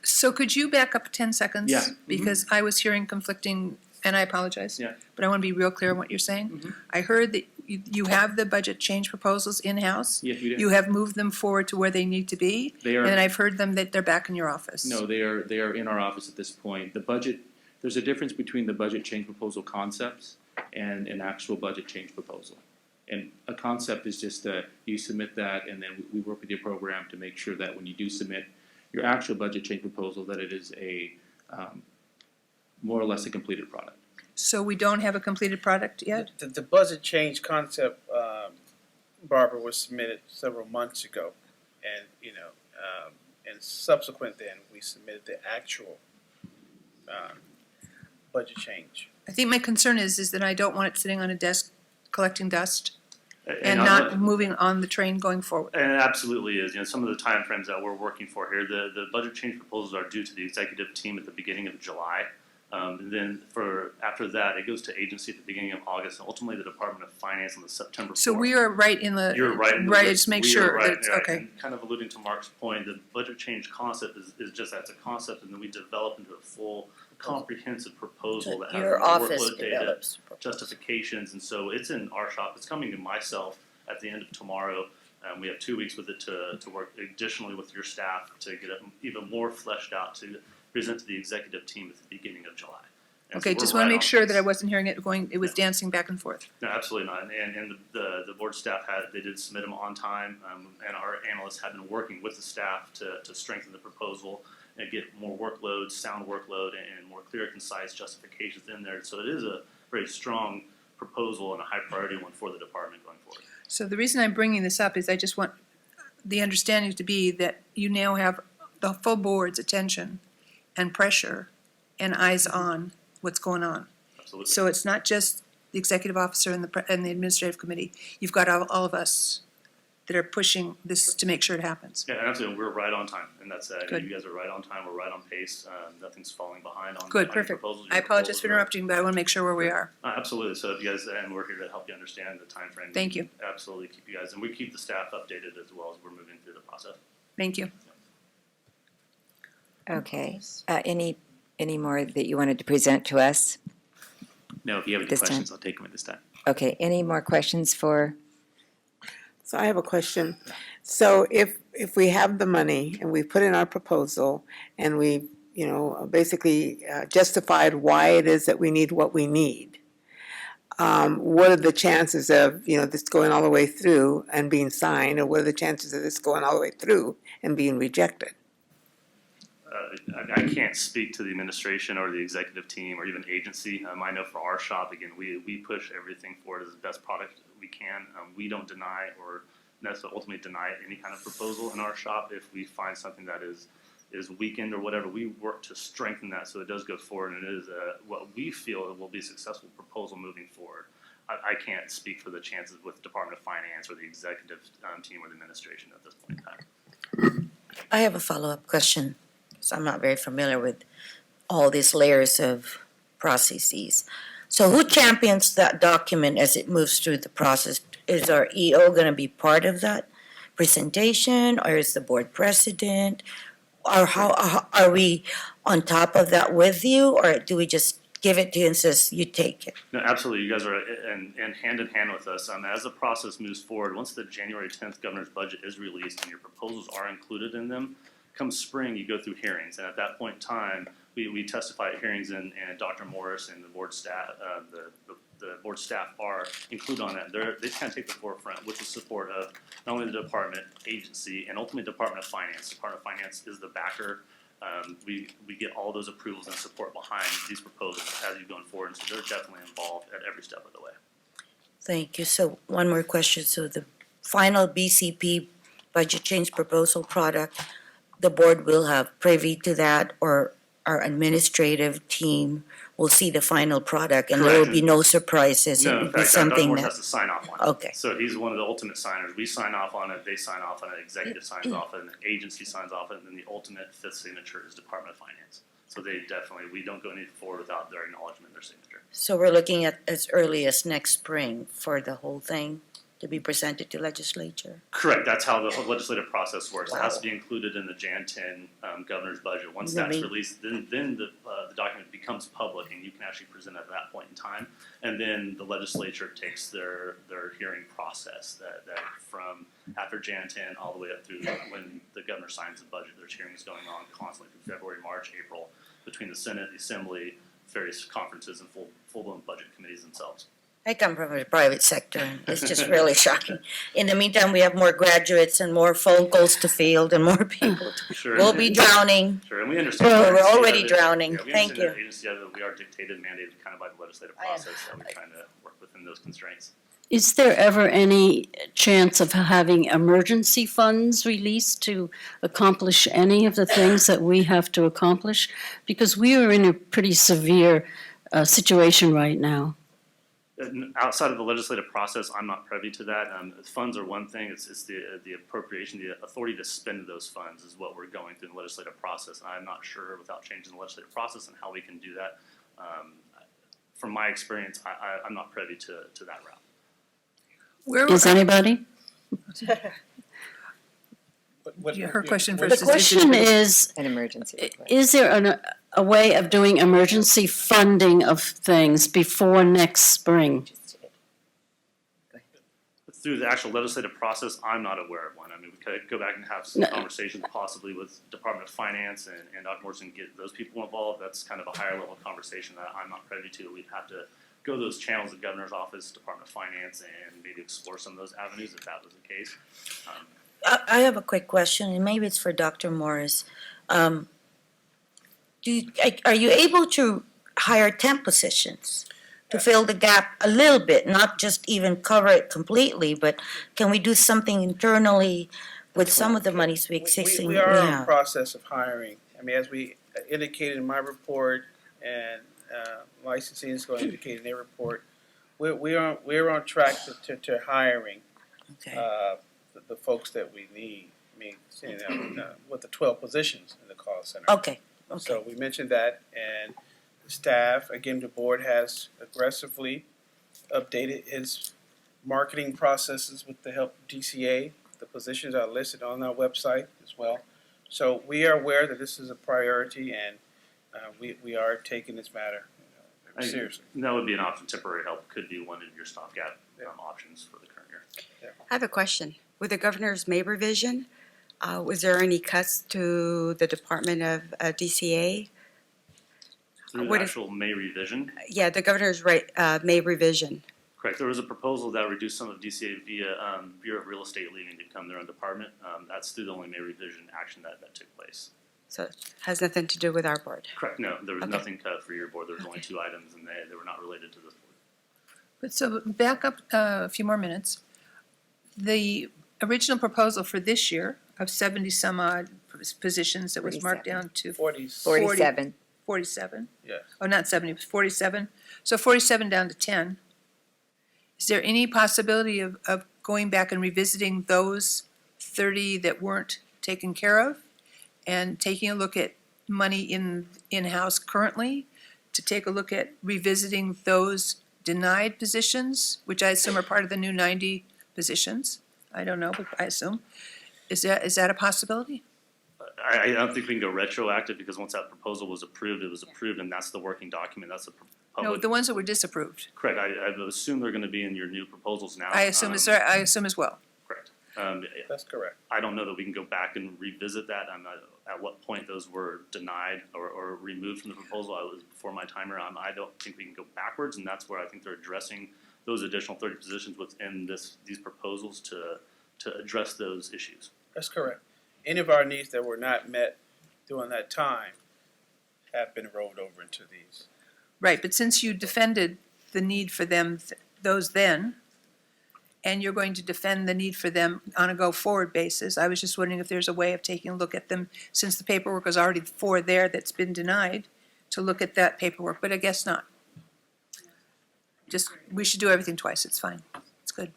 So could you back up 10 seconds? Yeah. Because I was hearing conflicting, and I apologize. Yeah. But I want to be real clear on what you're saying. I heard that you have the budget change proposals in-house. Yes, we do. You have moved them forward to where they need to be. They are. And I've heard them that they're back in your office. No, they are in our office at this point. The budget, there's a difference between the budget change proposal concepts and an actual budget change proposal. And a concept is just you submit that, and then we work with your program to make sure that when you do submit your actual budget change proposal, that it is a more or less a completed product. So we don't have a completed product yet? The budget change concept, Barbara, was submitted several months ago, and and subsequent then we submitted the actual budget change. I think my concern is that I don't want it sitting on a desk collecting dust and I'm not moving on the train going forward. And it absolutely is. Some of the timeframes that we're working for here, the budget change proposals are due to the executive team at the beginning of July. And then after that, it goes to agency at the beginning of August, and ultimately the Department of Finance on the September 4th. So we are right in the. You're right. Right, just make We are sure right that it's, there. okay. And kind of alluding to Mark's point, the budget change concept is just that's a concept, and then we develop into a full comprehensive proposal that has Your office workload data, develops. justifications, and so it's in our shop. It's coming to myself at the end of tomorrow. We have 2 weeks with it to work additionally with your staff to get it even more fleshed out to present to the executive team at the beginning of July. And so Okay, we're just want right to make on sure pace. that I wasn't hearing it going, it was dancing back and forth. No, absolutely not. And the board staff they did submit them on time, and our analysts have been working with the staff to strengthen the proposal and get more workload, sound workload, and more clear, concise justifications in there. So it is a very strong proposal and a high priority one for the department going forward. So the reason I'm bringing this up is I just want the understanding to be that you now have the full board's attention and pressure and eyes on what's going on. Absolutely. So it's not just the executive officer and the administrative committee. You've got all of us that are pushing this to make sure it happens. Yeah, and absolutely, we're right on time, and that's Good. you guys are right on time. We're right on pace. Nothing's falling behind on Good, on your perfect. proposals. I Your apologize proposals for are- interrupting, but I want to make sure where we are. Absolutely. So if you guys, and we're here to help you understand the timeframe. Thank you. Absolutely, keep you guys, and we keep the staff updated as well as we're moving through the process. Thank you. Okay. Any more that you wanted to present to us? No, if you have any This time. questions, I'll take them at this time. Okay, any more questions for, So I have a question. So if we have the money and we put in our proposal and we, basically justified why it is that we need what we need, what are the chances of, this going all the way through and being signed, or what are the chances of this going all the way through and being rejected? I can't speak to the administration or the executive team or even agency. I know for our shop, again, we push everything forward as the best product we can. We don't deny or necessarily ultimately deny any kind of proposal in our shop. If we find something that is weakened or whatever, we work to strengthen that so it does go forward and it is what we feel will be a successful proposal moving forward. I can't speak for the chances with Department of Finance or the executive team or the administration at this point in time. I have a follow-up question. So I'm not very familiar with all these layers of processes. So who champions that document as it moves through the process? Is our EO going to be part of that presentation, or is the board president? Or how are we on top of that with you, or do we just give it to you and says, you take it? No, absolutely. You guys are in hand with us. As the process moves forward, once the January 10th governor's budget is released and your proposals are included in them, come spring, you go through hearings. And at that point in time, we testify at hearings, and Dr. Morris and the board staff, the board staff are included on that. They kind of take the forefront with the support of not only the department, agency, and ultimately Department of Finance. Department of Finance is the backer. We get all those approvals and support behind these proposals as you're going forward, and so they're definitely involved at every step of the way. Thank you. So one more question. So the final BCP budget change proposal product, the board will have privy to that, or our administrative team will see the final product, and there will be no surprises. It No, will in be fact, Dr. something Morris that, has to sign off on it. Okay. So he's one of the ultimate signers. We sign off on it, they sign off on it, executive signs off on it, the agency signs off on it, and then the ultimate fifth signature is Department of Finance. So they definitely, we don't go any forward without their acknowledgement, their signature. so we're looking at as early as next spring for the whole thing to be presented to legislature. Correct, that's how the whole legislative process works. It has to be included in the Jan 10 governor's budget. Once that's Really? released, then the document becomes public and you can actually present it at that point in time. And then the legislature takes their hearing process that from after Jan 10 all the way up through when the governor signs the budget. There's hearings going on constantly through February, March, April between the Senate, the Assembly, various conferences, and full-blown budget committees themselves. I come from the private sector, and it's just really shocking. In the meantime, we have more graduates and more phone calls to field and more people. Sure. We'll be drowning. Sure, and we understand. Well, the we're agency already of it. drowning. Yeah, we Thank understand you. the agency of it. We are dictated, mandated kind of by the legislative I am. process, so we're trying to work within those constraints. Is there ever any chance of having emergency funds released to accomplish any of the things that we have to accomplish? Because we are in a pretty severe situation right now. Outside of the legislative process, I'm not privy to that. Funds are one thing. It's the appropriation, the authority to spend those funds is what we're going through in the legislative process. I'm not sure without changing the legislative process and how we can do that. From my experience, I'm not privy to that route. Where, Is anybody? her question The first. The question is, An emergency request. is there a way of doing emergency funding of things before next spring? Through the actual legislative process, I'm not aware of one. I mean, we could go back and have some No. conversations possibly with Department of Finance and Dr. Morrison, get those people involved. That's kind of a higher level conversation that I'm not privy to. We'd have to go those channels, the Governor's Office, Department of Finance, and maybe explore some of those avenues if that was the case. I have a quick question, and maybe it's for Dr. Morris. Are you able to hire temp positions to fill the gap a little bit, not just even cover it completely, but can we do something internally with some of the monies we existing We we are in the have? process of hiring. I mean, as we indicated in my report, and licensing is going to indicate in their report, we're on track to hiring Okay. the folks that we need. I mean, with the 12 positions in the call center. Okay, So okay. we mentioned that, and the staff, again, the board has aggressively updated its marketing processes with the help of DCA. The positions are listed on our website as well. So we are aware that this is a priority, and we are taking this matter very seriously. And that would be an option. Temporary help could be one of your stopgap options for the current year. I have a question. With the governor's May revision, was there any cuts to the Department of DCA? Through the What if- actual May revision, Yeah, the governor's May revision. correct. There was a proposal that reduced some of DCA via Bureau of Real Estate leaving to become their own department. That's through the only May revision action that took place. So it has nothing to do with our board. Correct. No, there was Okay. nothing cut for your board. There was only 2 items, and they were not related to this board. But so back up a few more minutes. The original proposal for this year of 70 some odd positions that was marked 47. down to 47. 47. Yes. Oh, not 70, it was 47. So 47 down to 10. Is there any possibility of going back and revisiting those 30 that weren't taken care of? And taking a look at money in-house currently, to take a look at revisiting those denied positions, which I assume are part of the new 90 positions? I don't know, but I assume. Is that a possibility? I don't think we can go retroactive because once that proposal was approved, it was approved, and that's the working document. That's the No, public. the ones that were disapproved. Correct. I assume they're going to be in your new proposals now. I assume as well. Correct. That's correct. I don't know that we can go back and revisit that. I'm not, at what point those were denied or removed from the proposal. I was before my timer. I don't think we can go backwards, and that's where I think they're addressing those additional 30 positions within these proposals to address those issues. That's correct. Any of our needs that were not met during that time have been rolled over into these. Right, but since you defended the need for them, those then, and you're going to defend the need for them on a go-forward basis, I was just wondering if there's a way of taking a look at them, since the paperwork is already for there that's been denied, to look at that paperwork, but I guess not. Just, we should do everything twice, it's fine, it's good.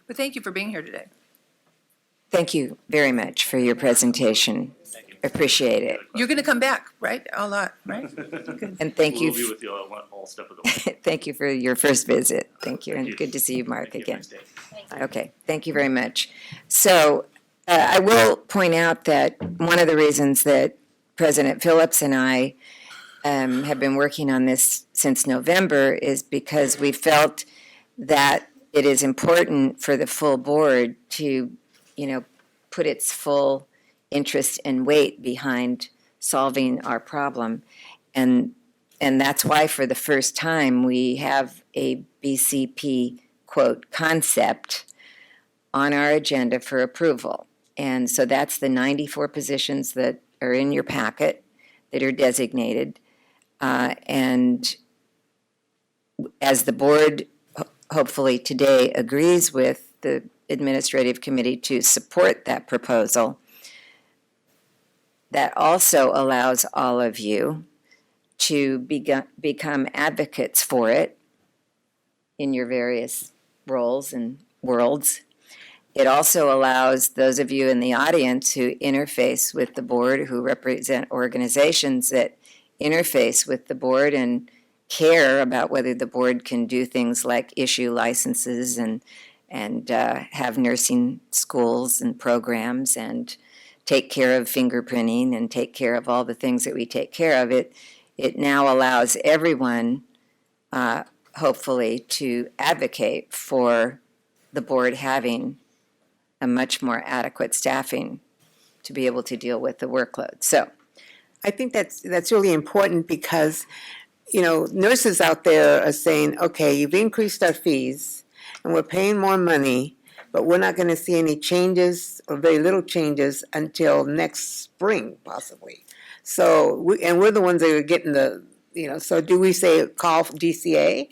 But thank you for being here today. Thank you very much for your presentation. Thank you. Appreciate it. You're gonna come back, right? A lot, right? And thank you, We'll be with you all step of the way. thank you for your first visit. Thank you, Thank and you. good to see you, Mark, Thank you. again. Nice day. Okay, thank you very much. So I will point out that one of the reasons that President Phillips and I have been working on this since November is because we felt that it is important for the full board to, put its full interest and weight behind solving our problem. And that's why for the first time, we have a BCP, quote, concept on our agenda for approval. And so that's the 94 positions that are in your packet that are designated. And as the board hopefully today agrees with the administrative committee to support that proposal, that also allows all of you to become advocates for it in your various roles and worlds. It also allows those of you in the audience who interface with the board, who represent organizations that interface with the board and care about whether the board can do things like issue licenses and have nursing schools and programs and take care of fingerprinting and take care of all the things that we take care of. It now allows everyone, hopefully, to advocate for the board having a much more adequate staffing to be able to deal with the workload. So, I think that's really important because, you know, nurses out there are saying, okay, you've increased our fees and we're paying more money, but we're not going to see any changes or very little changes until next spring, possibly. So, we're the ones that are getting the, you know, so do we say call DCA?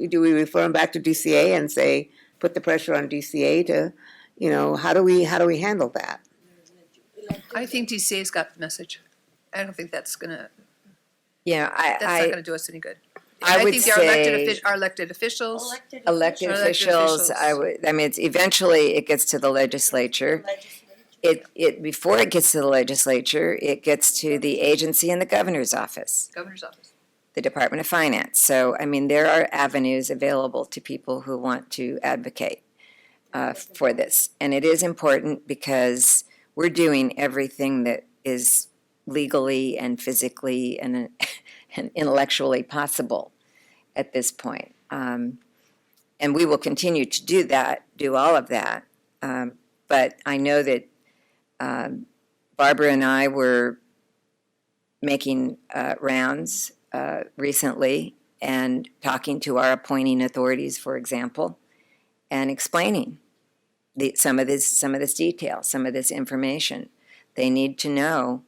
Do we refer them back to DCA and say, put the pressure on DCA to, you know, how do we handle that? I think DCA's got the message. I don't think that's gonna, yeah, that's not I gonna do us any good. I would think say our elected officials, elected Elected officials, officials. I mean, eventually it gets to the legislature. Before it gets to the legislature, it gets to the agency in the governor's office, governor's office. the Department of Finance. So, I mean, there are avenues available to people who want to advocate for this. And it is important because we're doing everything that is legally and physically and intellectually possible at this point. And we will continue to do all of that. But I know that Barbara and I were making rounds recently and talking to our appointing authorities, for example, and explaining some of this detail, some of this information. They need to know,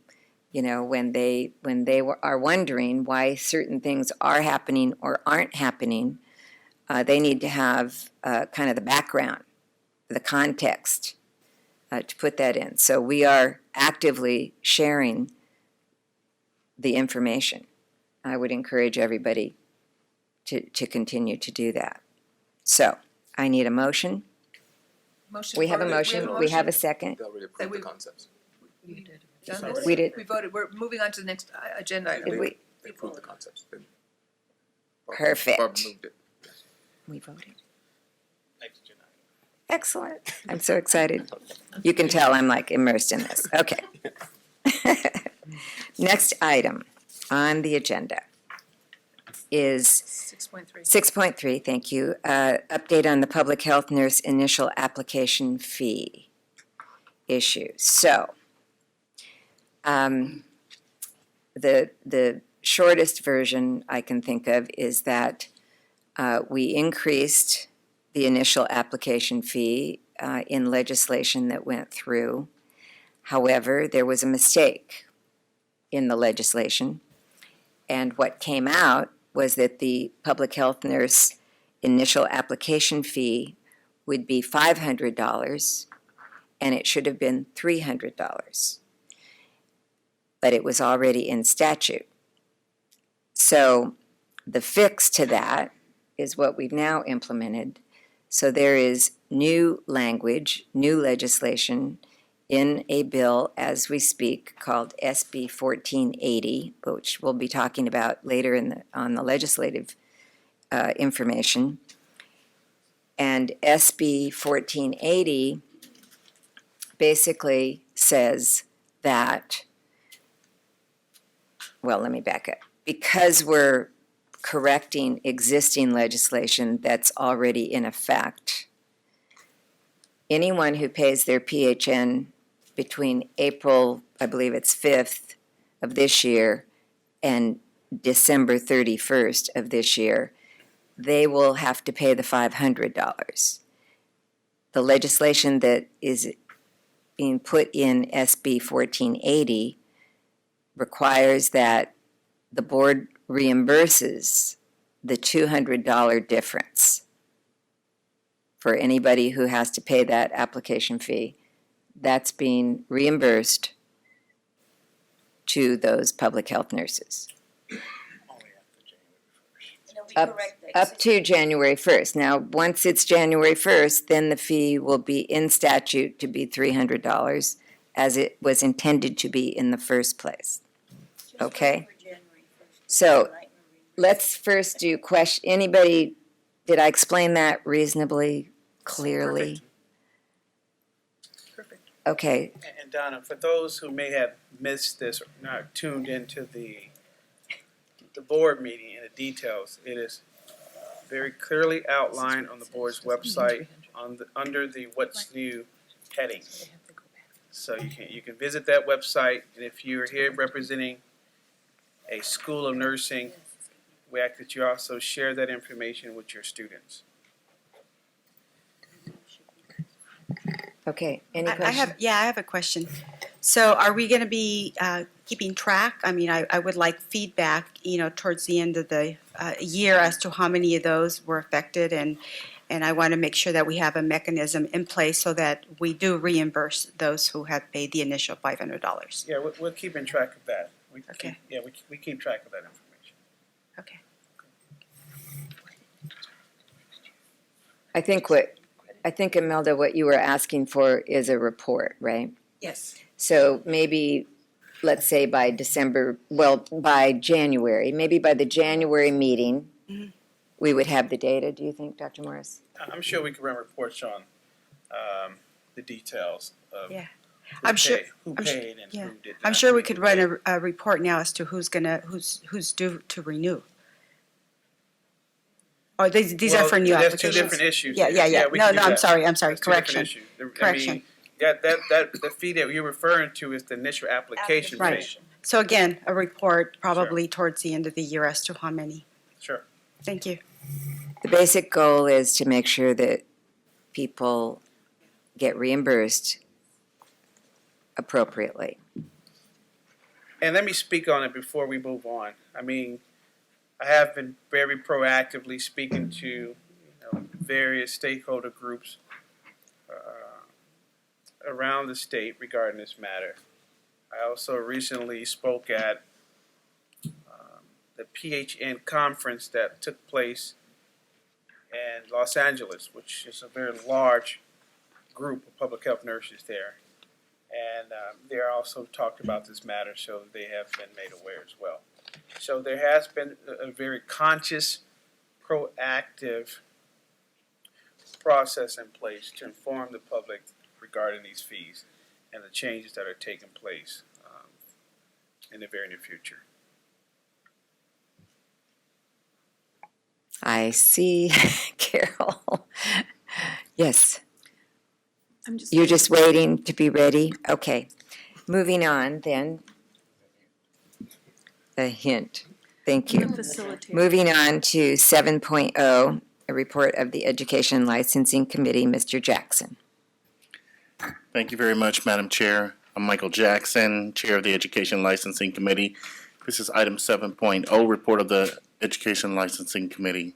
you know, when they are wondering why certain things are happening or aren't happening, they need to have kind of the background, the context to put that in. So we are actively sharing the information. I would encourage everybody to continue to do that. So I need a motion. We have a motion. We have a second. They already That approved we- the concepts. Done this. We did. We voted, we're moving on to the next agenda item. Did we? They approved the concepts. Perfect. Barbara moved it. We voted. Excellent. I'm so excited. You can tell I'm like immersed in this. Okay. Next item on the agenda is 6.3. 6.3, thank you. Update on the public health nurse initial application fee issue. So, the shortest version I can think of is that we increased the initial application fee in legislation that went through. However, there was a mistake in the legislation, and what came out was that the public health nurse initial application fee would be $500, and it should have been $300. But it was already in statute. So the fix to that is what we've now implemented. So there is new language, new legislation in a bill as we speak called SB 1480, which we'll be talking about later on the legislative information. And SB 1480 basically says that, well, let me back up. Because we're correcting existing legislation that's already in effect, anyone who pays their PHN between April, I believe it's 5th of this year, and December 31st of this year, they will have to pay the $500. The legislation that is being put in SB 1480 requires that the board reimburses the $200 difference for anybody who has to pay that application fee. That's being reimbursed to those public health nurses. Up to January 1st. Now, once it's January 1st, then the fee will be in statute to be $300 as it was intended to be in the first place. Okay? So let's first do anybody, did I explain that reasonably clearly? Perfect. Okay, And Donna, for those who may have missed this or not tuned into the board meeting and the details, it is very clearly outlined on the board's website under the What's New heading. So you can visit that website, and if you're here representing a school of nursing, we ask that you also share that information with your students. okay, any I questions? have a question. So are we going to be keeping track? I mean, I would like feedback, towards the end of the year as to how many of those were affected, and I want to make sure that we have a mechanism in place so that we do reimburse those who have paid the initial $500. Yeah, we're keeping track of that. Okay. We keep track of that information. Okay. I think, Imelda, what you were asking for is a report, right? Yes. So maybe, let's say by by January, maybe by the January meeting, we would have the data, do you think, Dr. Morris? I'm sure we can run reports on the details of Yeah. who I'm sure- paid, who I'm su- paid and yeah. who did not. I'm sure we could run a report now as to who's due to renew. Or these are for new Well, applications? There's two different issues. Yeah, here. yeah. we No, can do no, I'm that. sorry, There's two different correction. issues. I mean, Correction. the fee that you're referring to is the initial application Right. fee. So again, a report probably towards the end of the year as to how many. Sure. Thank you. The basic goal is to make sure that people get reimbursed appropriately. And let me speak on it before we move on. I mean, I have been very proactively speaking to various stakeholder groups around the state regarding this matter. I also recently spoke at the PHN conference that took place in Los Angeles, which is a very large group of public health nurses there. And they also talked about this matter, so they have been made aware as well. So there has been a very conscious, proactive process in place to inform the public regarding these fees and the changes that are taking place in the very near future. I see, Carol. Yes, I'm just. you're just waiting to be ready? Okay. Moving on then. A hint. Thank you. Facilitator. Moving on to 7.0, a report of the Education Licensing Committee, Mr. Jackson. Thank you very much, Madam Chair. I'm Michael Jackson, Chair of the Education Licensing Committee. This is item 7.0, report of the Education Licensing Committee.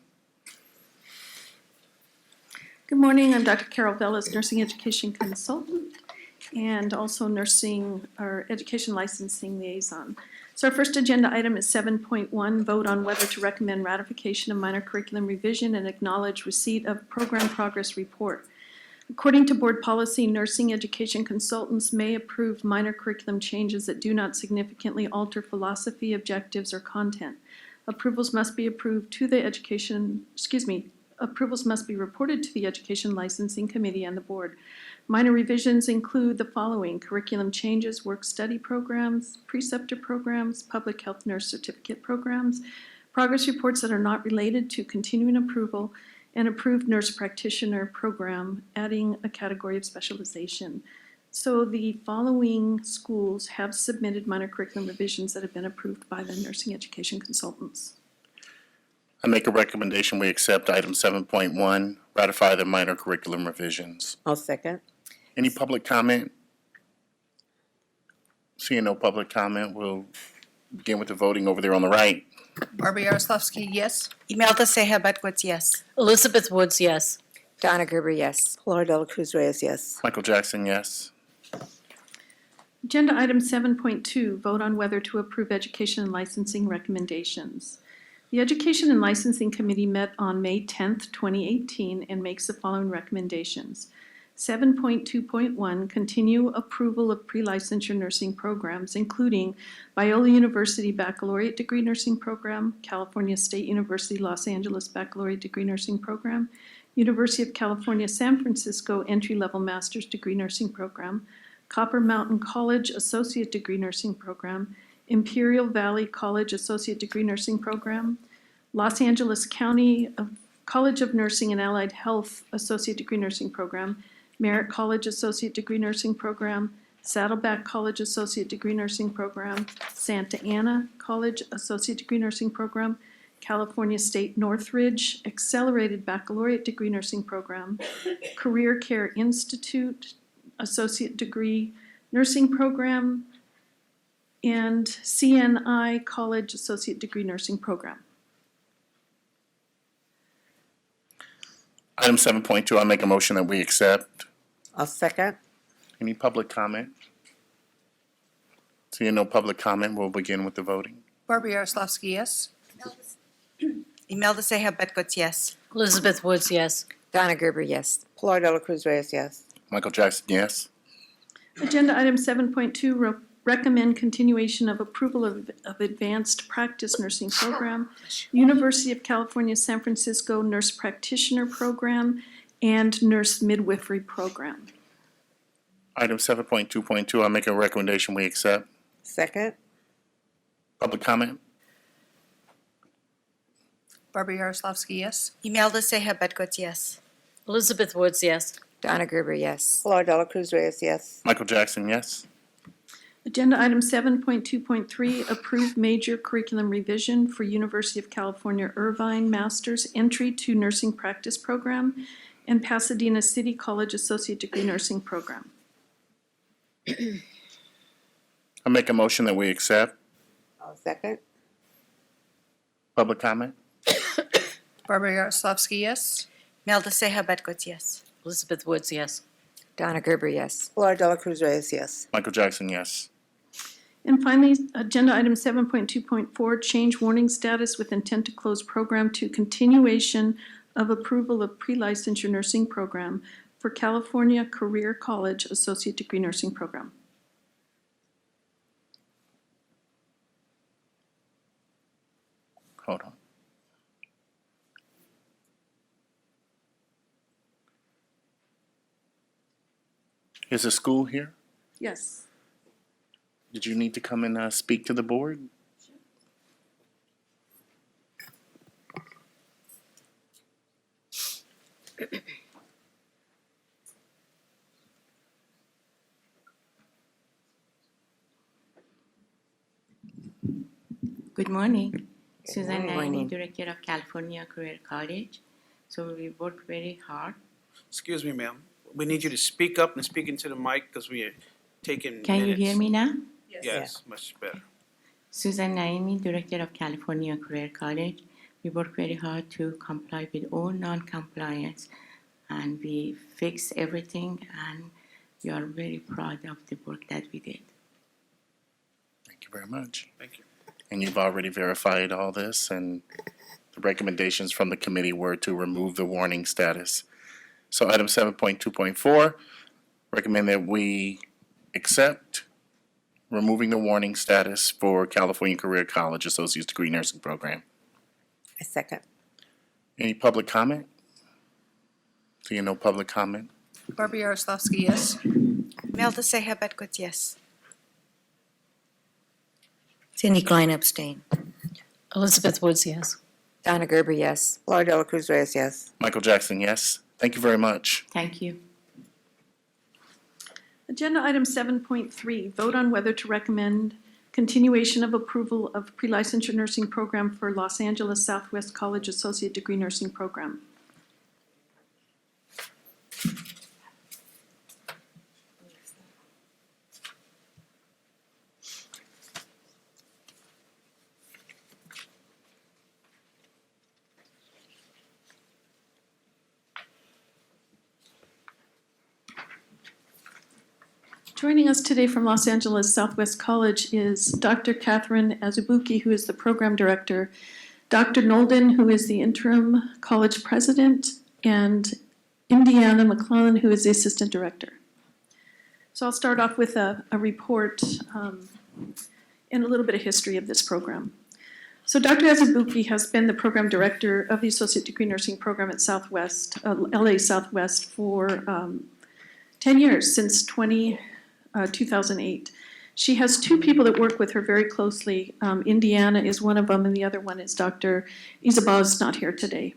Good morning, I'm Dr. Carol Velez, Nursing Education Consultant, and also Nursing or Education Licensing Liaison. So our first agenda item is 7.1, vote on whether to recommend ratification of minor curriculum revision and acknowledge receipt of program progress report. According to board policy, nursing education consultants may approve minor curriculum changes that do not significantly alter philosophy, objectives, or content. Approvals must be reported to the Education Licensing Committee and the board. Minor revisions include the following: curriculum changes, work-study programs, preceptor programs, public health nurse certificate programs, progress reports that are not related to continuing approval, and approved nurse practitioner program, adding a category of specialization. So the following schools have submitted minor curriculum revisions that have been approved by the nursing education consultants. I make a recommendation, we accept item 7.1, ratify the minor curriculum revisions. I'll second. Any public comment? Seeing no public comment, we'll begin with the voting over there on the right. Barbara Yaroslavsky, yes. Imelda Seja Batwitz, yes. Elizabeth Woods, yes. Donna Gerber, yes. Pilar Dela Cruz Reyes, yes. Michael Jackson, yes. Agenda item 7.2, vote on whether to approve education and licensing recommendations. The Education and Licensing Committee met on May 10th, 2018, and makes the following recommendations. 7.2.1, continue approval of pre-licensure nursing programs, including Biola University Baccalaureate Degree Nursing Program, California State University Los Angeles Baccalaureate Degree Nursing Program, University of California San Francisco Entry-Level Master's Degree Nursing Program, Copper Mountain College Associate Degree Nursing Program, Imperial Valley College Associate Degree Nursing Program, Los Angeles County College of Nursing and Allied Health Associate Degree Nursing Program, Merritt College Associate Degree Nursing Program, Saddleback College Associate Degree Nursing Program, Santa Ana College Associate Degree Nursing Program, California State Northridge Accelerated Baccalaureate Degree Nursing Program, Career Care Institute Associate Degree Nursing Program, and CNI College Associate Degree Nursing Program. Item 7.2, I'll make a motion that we accept. I'll second. Any public comment? Seeing no public comment, we'll begin with the voting. Barbara Yaroslavsky, yes. Imelda Seja Bedgood, yes. Elizabeth Woods, yes. Donna Gerber, yes. Pilar Dela Cruz Reyes, yes. Michael Jackson, yes. Agenda item 7.2, recommend continuation of approval of advanced practice nursing program, University of California, San Francisco Nurse Practitioner Program, and Nurse Midwifery Program. Item 7.2.2, I'll make a recommendation we accept. Second. Public comment? Barbara Yaroslavsky, yes. Imelda Seja Bedgood, yes. Elizabeth Woods, yes. Donna Gerber, yes. Pilar Dela Cruz Reyes, yes. Michael Jackson, yes. Agenda item 7.2.3, approve major curriculum revision for University of California Irvine Master's Entry to Nursing Practice Program and Pasadena City College Associate Degree Nursing Program. I'll make a motion that we accept. I'll second. Public comment? Barbara Yaroslavsky, yes. Imelda Seja Bedgood, yes. Elizabeth Woods, yes. Donna Gerber, yes. Pilar Dela Cruz Reyes, yes. Michael Jackson, yes. And finally, agenda item 7.2.4, change warning status with intent to close program to continuation of approval of pre-licensure nursing program for California Career College Associate Degree Nursing Program. Hold on. Is the school here? Yes. Did you need to come and speak to the board? Good morning. Susan morning. Naimi, Director of California Career College. So we work very hard. Excuse me, ma'am. We need you to speak up and speak into the mic because we are taking Can you hear me now? Yes, much better. Susan Naimi, Director of California Career College. We work very hard to comply with all non-compliance and we fix everything and we are very proud of the work that we did. Thank you very much. Thank you. And you've already verified all this, and the recommendations from the committee were to remove the warning status. So item 7.2.4, recommend that we accept removing the warning status for California Career College Associate's Degree Nursing Program. I second. Any public comment? Seeing no public comment? Barbara Yaroslavsky, yes. Imelda Seja Bedgood, yes. Cindy Klein abstain. Elizabeth Woods, yes. Donna Gerber, yes. Pilar Dela Cruz Reyes, yes. Michael Jackson, yes. Thank you very much. Thank you. Agenda item 7.3, vote on whether to recommend continuation of approval of pre-licensure nursing program for Los Angeles Southwest College Associate Degree Nursing Program. Joining us today from Los Angeles Southwest College is Dr. Catherine Azubuki, who is the program director, Dr. Nolden, who is the interim college president, and Indiana McClellan, who is the assistant director. So I'll start off with a report and a little bit of history of this program. So Dr. Azubuki has been the program director of the Associate Degree Nursing Program at Southwest, LA Southwest for 10 years, since 2008. She has two people that work with her very closely. Indiana is one of them, and the other one is Dr. Isabel, is not here today.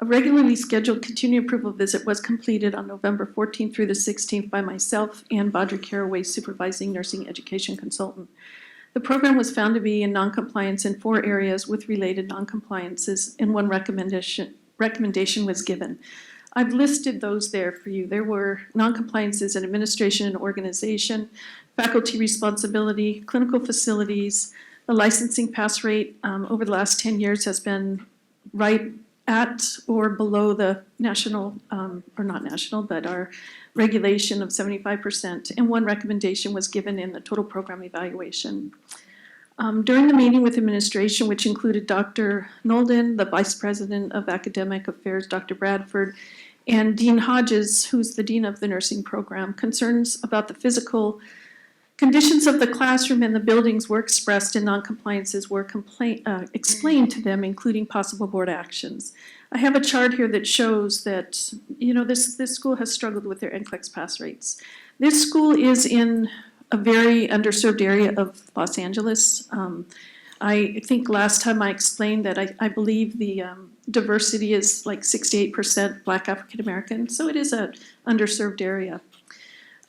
A regularly scheduled continuing approval visit was completed on November 14th through the 16th by myself and Badri Caraway, supervising nursing education consultant. The program was found to be in noncompliance in 4 areas with related noncompliances, and one recommendation was given. I've listed those there for you. There were noncompliances in administration and organization, faculty responsibility, clinical facilities. The licensing pass rate over the last 10 years has been right at or below the national, or not national, but our regulation of 75%. And one recommendation was given in the total program evaluation. During the meeting with administration, which included Dr. Nolden, the Vice President of Academic Affairs, Dr. Bradford, and Dean Hodges, who's the Dean of the nursing program, concerns about the physical conditions of the classroom and the buildings were expressed, and noncompliances were explained to them, including possible board actions. I have a chart here that shows that, you know, this school has struggled with their NCLEX pass rates. This school is in a very underserved area of Los Angeles. I think last time I explained that I believe the diversity is like 68% Black African American, so it is an underserved area.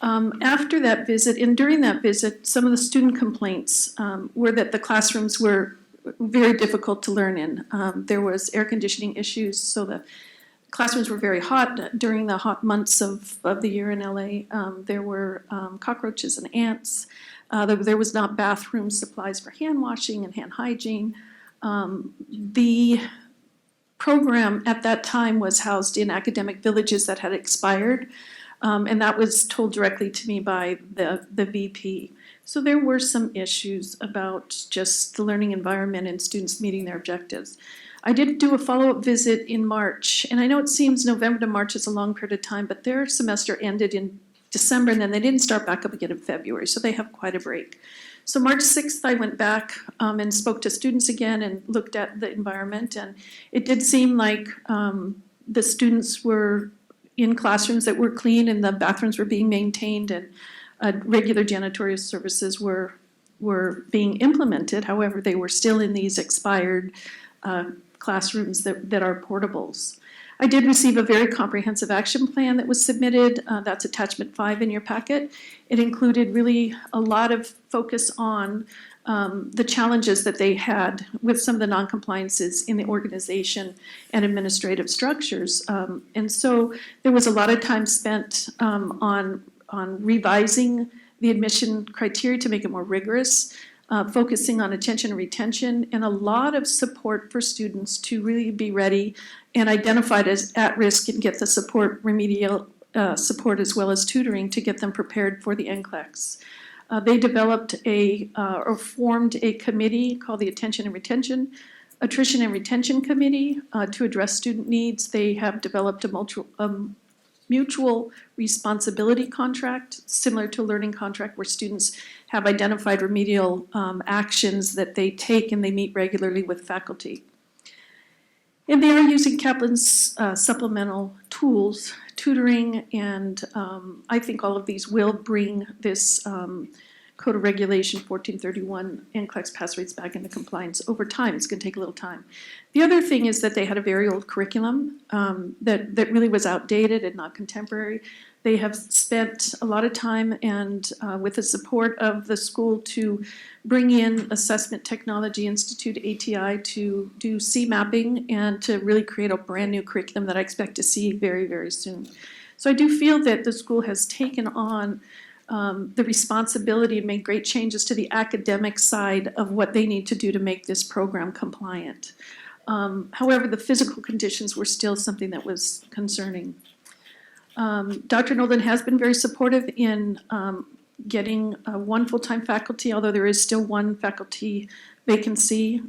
After that visit, and during that visit, some of the student complaints were that the classrooms were very difficult to learn in. There was air conditioning issues, so the classrooms were very hot during the hot months of the year in LA. There were cockroaches and ants. There was not bathroom supplies for hand washing and hand hygiene. The program at that time was housed in academic villages that had expired. And that was told directly to me by the VP. So there were some issues about just the learning environment and students meeting their objectives. I did do a follow-up visit in March, and I know it seems November to March is a long period of time, but their semester ended in December, and then they didn't start back up again in February, so they have quite a break. So March 6th, I went back and spoke to students again and looked at the environment, and it did seem like the students were in classrooms that were clean and the bathrooms were being maintained, and regular janitorial services were being implemented. However, they were still in these expired classrooms that are portables. I did receive a very comprehensive action plan that was submitted. That's attachment 5 in your packet. It included really a lot of focus on the challenges that they had with some of the noncompliances in the organization and administrative structures. And so there was a lot of time spent on revising the admission criteria to make it more rigorous, focusing on attention and retention, and a lot of support for students to really be ready and identified as at risk and get the support, remedial support, as well as tutoring to get them prepared for the NCLEX. They developed or formed a committee called the Attrition and Retention Committee to address student needs. They have developed a mutual responsibility contract, similar to a learning contract, where students have identified remedial actions that they take, and they meet regularly with faculty. And they are using Kaplan's supplemental tools, tutoring, and I think all of these will bring this Code of Regulation 1431 NCLEX pass rates back into compliance over time. It's going to take a little time. The other thing is that they had a very old curriculum that really was outdated and not contemporary. They have spent a lot of time and with the support of the school to bring in Assessment Technology Institute, ATI, to do C-mapping and to really create a brand new curriculum that I expect to see very, very soon. So I do feel that the school has taken on the responsibility and made great changes to the academic side of what they need to do to make this program compliant. However, the physical conditions were still something that was concerning. Dr. Nolden has been very supportive in getting one full-time faculty, although there is still one faculty vacancy.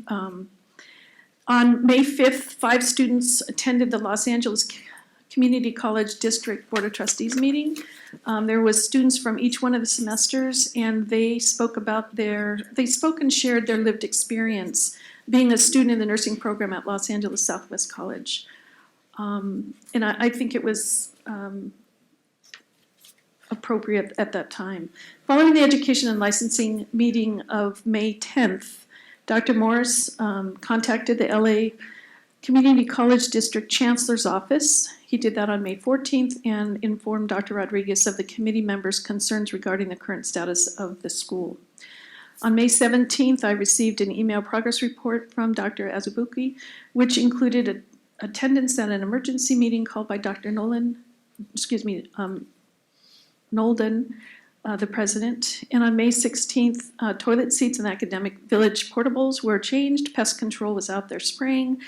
On May 5th, 5 students attended the Los Angeles Community College District Board of Trustees meeting. There was students from each one of the semesters, and they spoke and shared their lived experience being a student in the nursing program at Los Angeles Southwest College. And I think it was appropriate at that time. Following the education and licensing meeting of May 10th, Dr. Morris contacted the LA Community College District Chancellor's Office. He did that on May 14th and informed Dr. Rodriguez of the committee members' concerns regarding the current status of the school. On May 17th, I received an email progress report from Dr. Azubuki, which included attendance at an emergency meeting called by Dr. Nolden, the president. And on May 16th, toilet seats in Academic Village portables were changed. Pest control was out there spraying.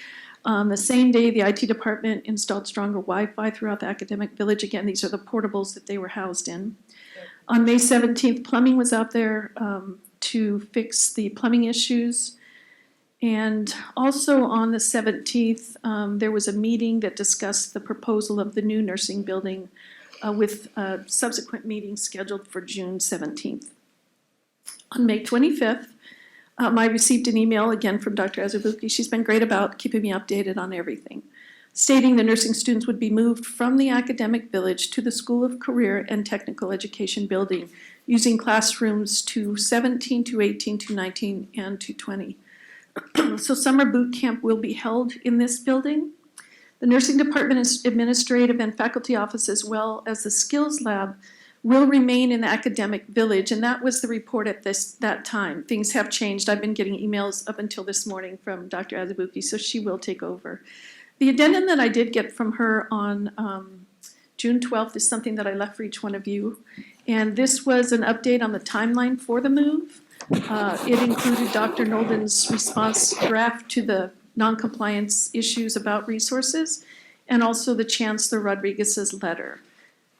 The same day, the IT department installed stronger Wi-Fi throughout the Academic Village. Again, these are the portables that they were housed in. On May 17th, plumbing was out there to fix the plumbing issues. And also on the 17th, there was a meeting that discussed the proposal of the new nursing building with a subsequent meeting scheduled for June 17th. On May 25th, I received an email again from Dr. Azubuki. She's been great about keeping me updated on everything, stating the nursing students would be moved from the Academic Village to the School of Career and Technical Education building, using classrooms 217, 218, 219, and 220. So summer boot camp will be held in this building. The nursing department, administrative and faculty office, as well as the skills lab, will remain in the Academic Village, and that was the report at that time. Things have changed. I've been getting emails up until this morning from Dr. Azubuki, so she will take over. The addendum that I did get from her on June 12th is something that I left for each one of you, and this was an update on the timeline for the move. It included Dr. Nolden's response draft to the noncompliance issues about resources, and also the Chancellor Rodriguez's letter.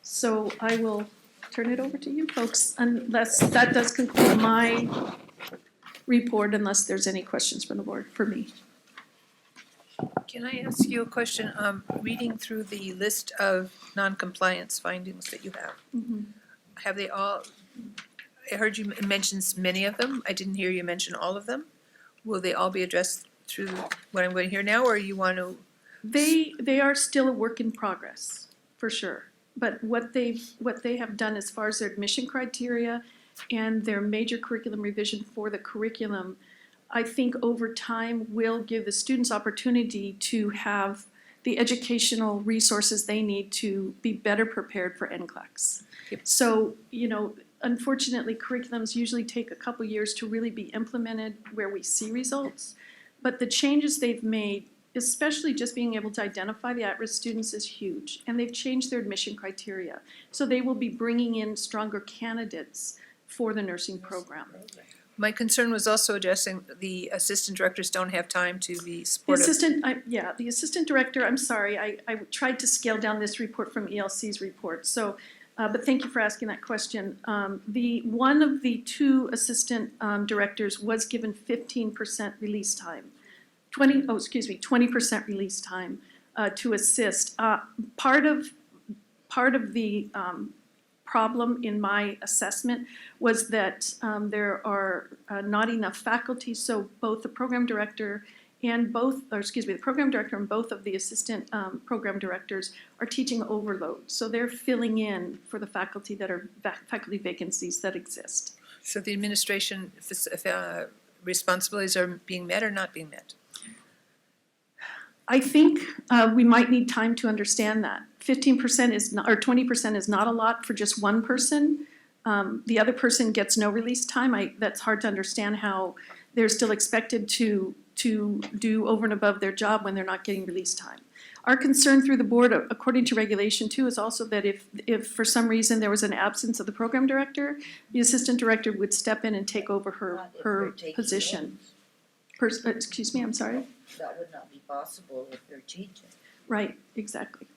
So I will turn it over to you folks, unless that does conclude my report, unless there's any questions from the board for me. Can I ask you a question? Reading through the list of non-compliance findings that you have they all, I heard you mention many of them. I didn't hear you mention all of them. Will they all be addressed through what I'm going to hear now, or you want to? They are still a work in progress, for sure. But what they have done as far as their admission criteria and their major curriculum revision for the curriculum, I think over time will give the students opportunity to have the educational resources they need to be better prepared for NCLEX. Yep. So, unfortunately, curriculums usually take a couple years to really be implemented where we see results. But the changes they've made, especially just being able to identify the at-risk students, is huge. And they've changed their admission criteria. So they will be bringing in stronger candidates for the nursing program. My concern was also addressing the assistant directors don't have time to be The supportive. the assistant director, I'm sorry, I tried to scale down this report from ELC's report. So, but thank you for asking that question. One of the two assistant directors was given 15% release time. 20% release time to assist. Part of the problem in my assessment was that there are not enough faculty, so both the program director and the program director and both of the assistant program directors are teaching overload. So they're filling in for the faculty faculty vacancies that exist. So the administration responsibilities are being met or not being met? I think we might need time to understand that. 15% is not, or 20% is not a lot for just one person. The other person gets no release time. That's hard to understand how they're still expected to do over and above their job when they're not getting release time. Our concern through the board, according to regulation 2, is also that if for some reason there was an absence of the program director, the assistant director would step in and take over her position. Excuse me, I'm sorry? That would not be possible if they're teaching. Right, exactly.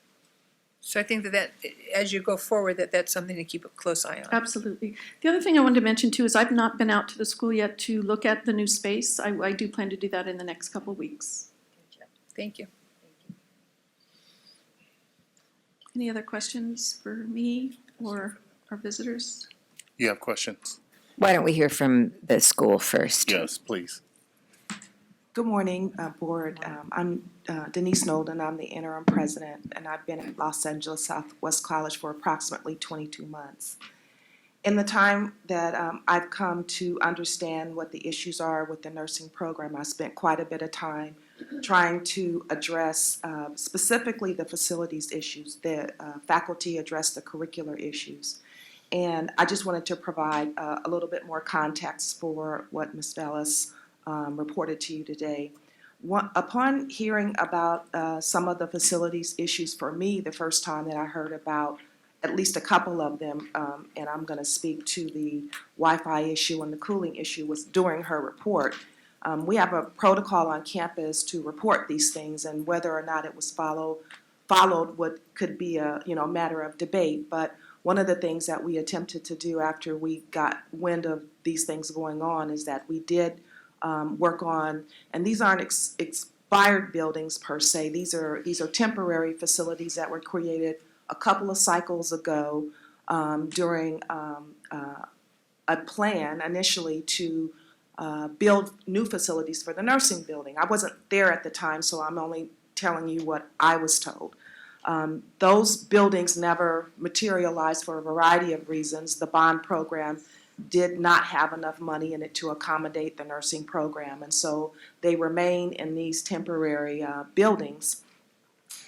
So I think that as you go forward, that's something to keep a close eye on. Absolutely. The other thing I wanted to mention too is I've not been out to the school yet to look at the new space. I do plan to do that in the next couple of weeks. Thank you. Any other questions for me or our visitors? You have questions? Why don't we hear from the school first? Yes, please. Good morning, Board. I'm Denise Nolden. I'm the interim president, and I've been at Los Angeles Southwest College for approximately 22 months. In the time that I've come to understand what the issues are with the nursing program, I spent quite a bit of time trying to address specifically the facilities issues. The faculty addressed the curricular issues. And I just wanted to provide a little bit more context for what Ms. Bellis reported to you today. Upon hearing about some of the facilities issues for me, the first time that I heard about at least a couple of them, and I'm going to speak to the Wi-Fi issue and the cooling issue, was during her report. We have a protocol on campus to report these things, and whether or not it was followed could be a matter of debate. But one of the things that we attempted to do after we got wind of these things going on is that we did work on, and these aren't expired buildings per se. These are temporary facilities that were created a couple of cycles ago during a plan initially to build new facilities for the nursing building. I wasn't there at the time, so I'm only telling you what I was told. Those buildings never materialized for a variety of reasons. The bond program did not have enough money in it to accommodate the nursing program, and so they remain in these temporary buildings.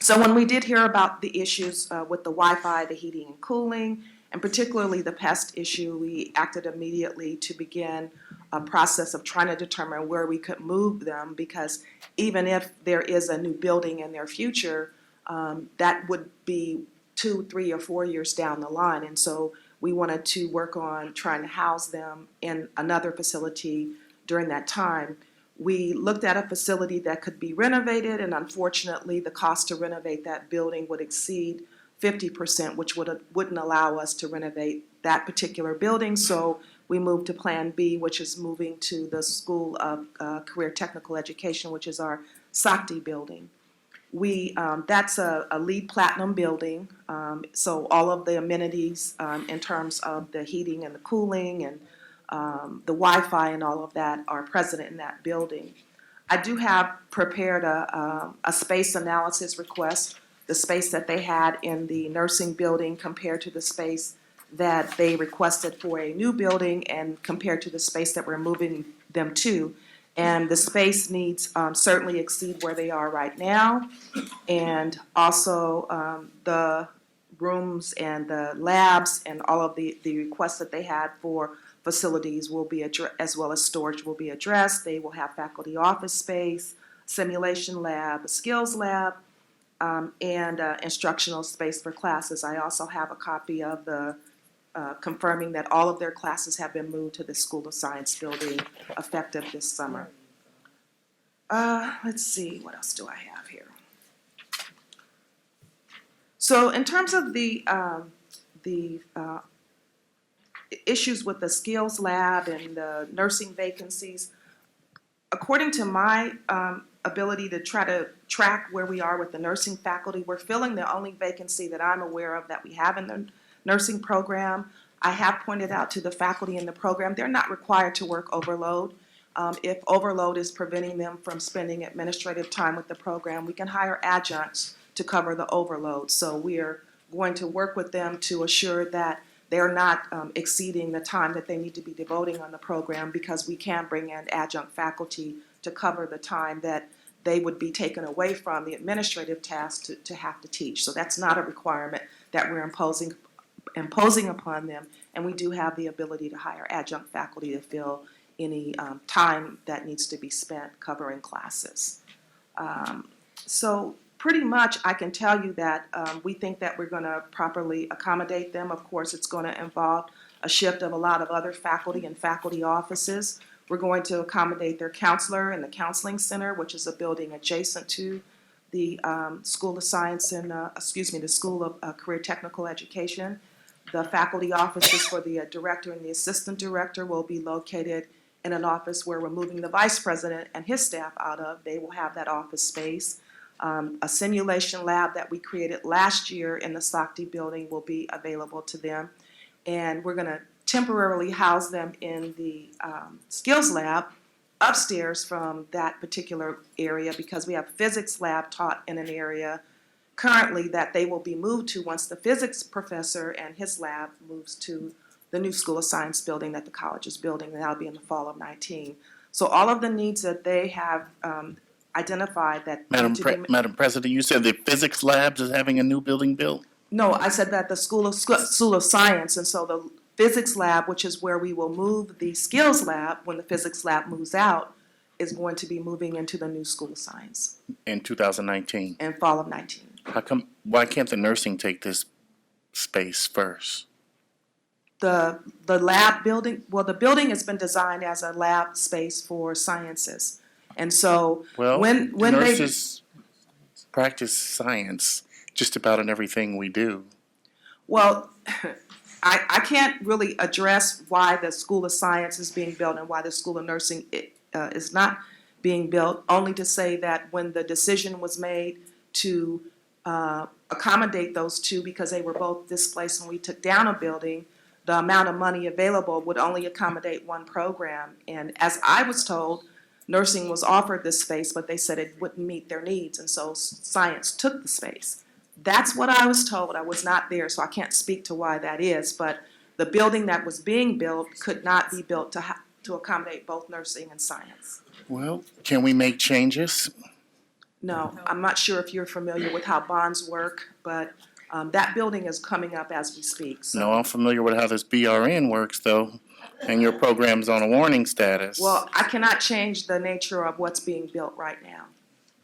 So when we did hear about the issues with the Wi-Fi, the heating and cooling, and particularly the pest issue, we acted immediately to begin a process of trying to determine where we could move them, because even if there is a new building in their future, that would be 2, 3, or 4 years down the line. And so we wanted to work on trying to house them in another facility during that time. We looked at a facility that could be renovated, and unfortunately, the cost to renovate that building would exceed 50%, which wouldn't allow us to renovate that particular building. So we moved to Plan B, which is moving to the School of Career Technical Education, which is our SACTI building. That's a LEED Platinum building, so all of the amenities in terms of the heating and the cooling and the Wi-Fi and all of that are present in that building. I do have prepared a space analysis request, the space that they had in the nursing building compared to the space that they requested for a new building and compared to the space that we're moving them to. And the space needs certainly exceed where they are right now. And also the rooms and the labs and all of the requests that they had for facilities will be addressed, as well as storage will be addressed. They will have faculty office space, simulation lab, a skills lab, and instructional space for classes. I also have a copy of the confirming that all of their classes have been moved to the School of Science building effective this summer. Let's see, what else do I have here? So in terms of the issues with the skills lab and the nursing vacancies, according to my ability to try to track where we are with the nursing faculty, we're filling the only vacancy that I'm aware of that we have in the nursing program. I have pointed out to the faculty in the program, they're not required to work overload. If overload is preventing them from spending administrative time with the program, we can hire adjuncts to cover the overload. So we are going to work with them to assure that they're not exceeding the time that they need to be devoting on the program, because we can bring in adjunct faculty to cover the time that they would be taken away from the administrative tasks to have to teach. So that's not a requirement that we're imposing upon them, and we do have the ability to hire adjunct faculty to fill any time that needs to be spent covering classes. So pretty much I can tell you that we think that we're going to properly accommodate them. Of course, it's going to involve a shift of a lot of other faculty and faculty offices. We're going to accommodate their counselor in the counseling center, which is a building adjacent to the School of Science and, the School of Career Technical Education. The faculty offices for the director and the assistant director will be located in an office where we're moving the vice president and his staff out of. They will have that office space. A simulation lab that we created last year in the Sakti building will be available to them. And we're going to temporarily house them in the skills lab upstairs from that particular area because we have physics lab taught in an area currently that they will be moved to once the physics professor and his lab moves to the new School of Science building that the college is building, and that'll be in the fall of 19. So all of the needs that they have identified that need to be Madam President, you said the physics labs is having a new building built? No, I said that the School of Science, and so the physics lab, which is where we will move the skills lab when the physics lab moves out, is going to be moving into the new School of Science In 2019? in fall of 19. Why can't the nursing take this space first? The lab building, well, the building has been designed as a lab space for sciences. And so Well, when they, nurses practice science just about in everything we do. well, I can't really address why the School of Science is being built and why the School of Nursing is not being built, only to say that when the decision was made to accommodate those two because they were both displaced when we took down a building, the amount of money available would only accommodate one program. And as I was told, nursing was offered this space, but they said it wouldn't meet their needs, and so science took the space. That's what I was told. I was not there, so I can't speak to why that is, but the building that was being built could not be built to accommodate both nursing and science. Well, can we make changes? No, I'm not sure if you're familiar with how bonds work, but that building is coming up as we speak. So. No, I'm familiar with how this BRN works though, and your program's on a warning status. Well, I cannot change the nature of what's being built right now.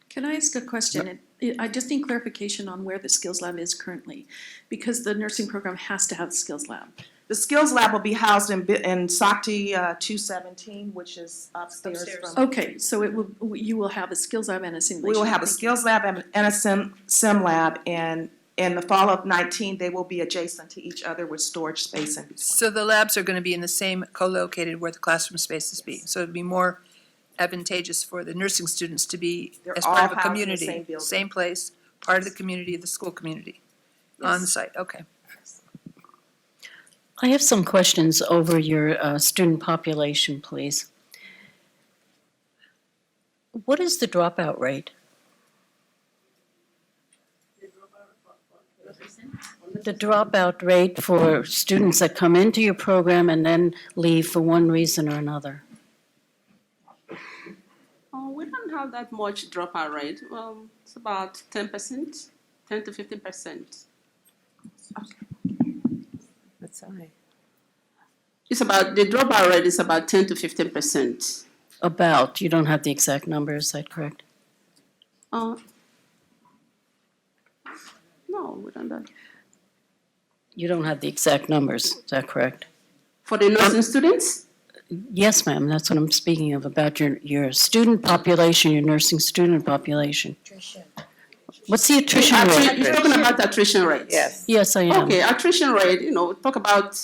Can I ask a question? I just need clarification on where the skills lab is currently, because the nursing program has to have the skills lab. The skills lab will be housed in Sakti 217, which is upstairs from. Okay, so you will have a skills lab and a simulation. We will have a skills lab and a sim lab, and in the fall of 19, they will be adjacent to each other with storage space in between. So the labs are going to be in the same co-located where the classroom spaces be. So it'd be more advantageous for the nursing students to be They're as all part of a housed in the community, same building. same place, part of the community, the school community, on the site. Okay. I have some questions over your student population, please. What is the dropout rate? The dropout rate for students that come into your program and then leave for one reason or another? We don't have that much dropout rate. Well, it's about 10%, 10 to 15%. That's high. It's about, the dropout rate is about 10 to 15%. About, you don't have the exact number, is that correct? No, we don't have. You don't have the exact numbers, is that correct? For the nursing students? Yes, ma'am, that's what I'm speaking of, about your student population, your nursing student population. What's the attrition rate? You're talking about attrition rates? Yes. Yes, I am. Okay, attrition rate, talk about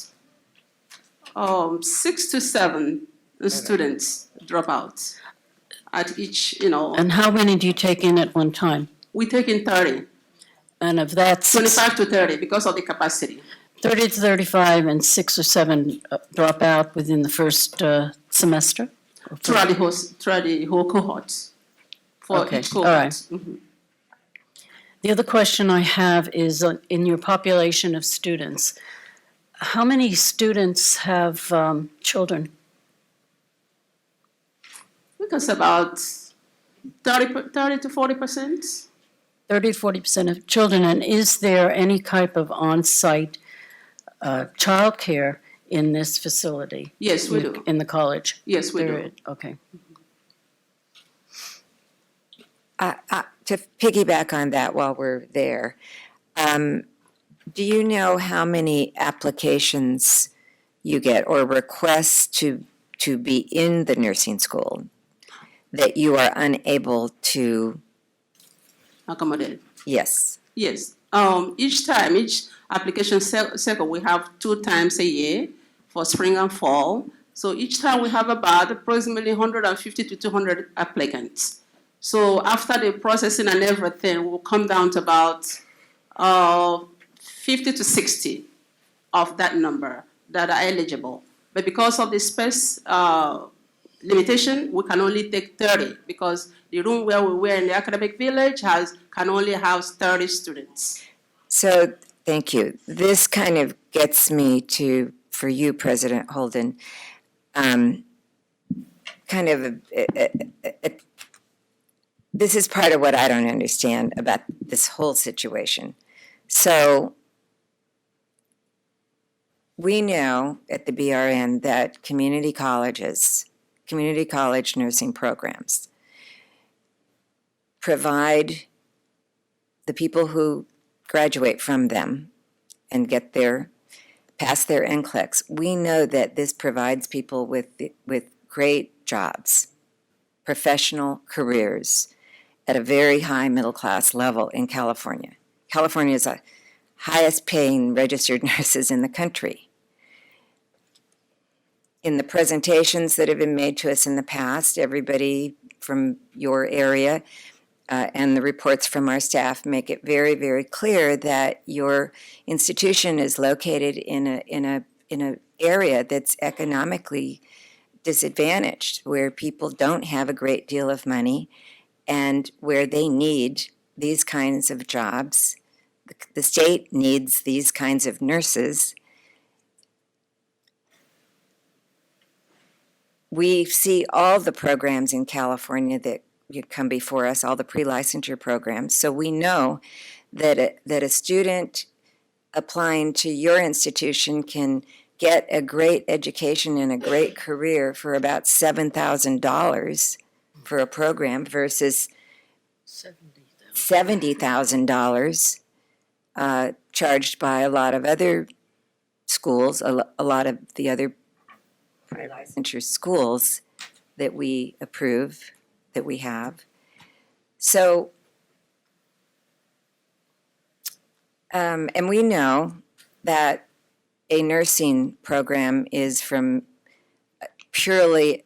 6 to 7 students drop out at each, And how many do you take in at one time? we take in 30, And of that, 25 to 30 because of the capacity. 30 to 35 and 6 or 7 drop out within the first semester? Throughout the whole cohort. For Okay, each all cohort. right. Mhm. The other question I have is, in your population of students, how many students have children? Because about 30 to 40%. 30 to 40% of children, and is there any type of on-site childcare in this facility? Yes, we do. In the college? Yes, we There do. Okay. To piggyback on that while we're there, do you know how many applications you get or requests to be in the nursing school that you are unable to? Accommodate. Yes. Yes. Each application cycle, we have 2 times a year for spring and fall. So each time we have about approximately 150 to 200 applicants. So after the processing and everything, we'll come down to about 50 to 60 of that number that are eligible. But because of the space limitation, we can only take 30 because the room where we were in the academic village can only house 30 students. So, thank you. This kind of gets me to, for you, President Holden, this is part of what I don't understand about this whole situation. So, we know at the BRN that community college nursing programs provide the people who graduate from them and pass their NCLEX. We know that this provides people with great jobs, professional careers at a very high middle class level in California. California is the highest paying registered nurses in the country. In the presentations that have been made to us in the past, everybody from your area and the reports from our staff make it very, very clear that your institution is located in an area that's economically disadvantaged, where people don't have a great deal of money and where they need these kinds of jobs. The state needs these kinds of nurses. We see all the programs in California that come before us, all the pre-licensure programs. So we know that a student applying to your institution can get a great education and a great career for about $7,000 for a program versus $70,000 charged by a lot of other schools, a lot of the other pre-licensure schools that we approve, that we have. So, and we know that a nursing program is, from purely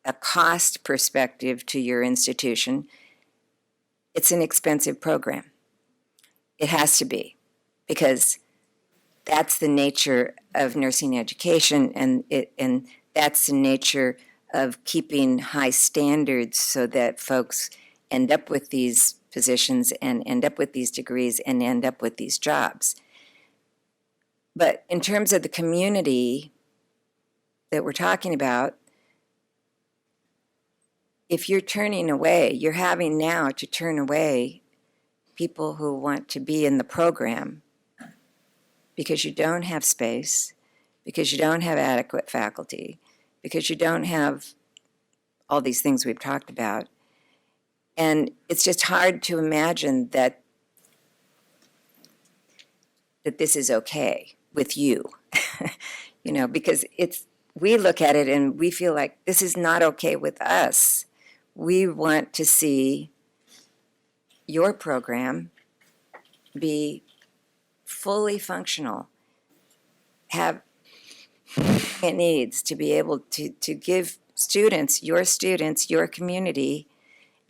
a cost perspective to your institution, it's an expensive program. It has to be, because that's the nature of nursing education, and that's the nature of keeping high standards so that folks end up with these positions and end up with these degrees and end up with these jobs. But in terms of the community that we're talking about, if you're turning away, you're having now to turn away people who want to be in the program because you don't have space, because you don't have adequate faculty, because you don't have all these things we've talked about. And it's just hard to imagine that this is okay with you, because we look at it and we feel like this is not okay with us. We want to see your program be fully functional, have it needs to be able to give students, your community,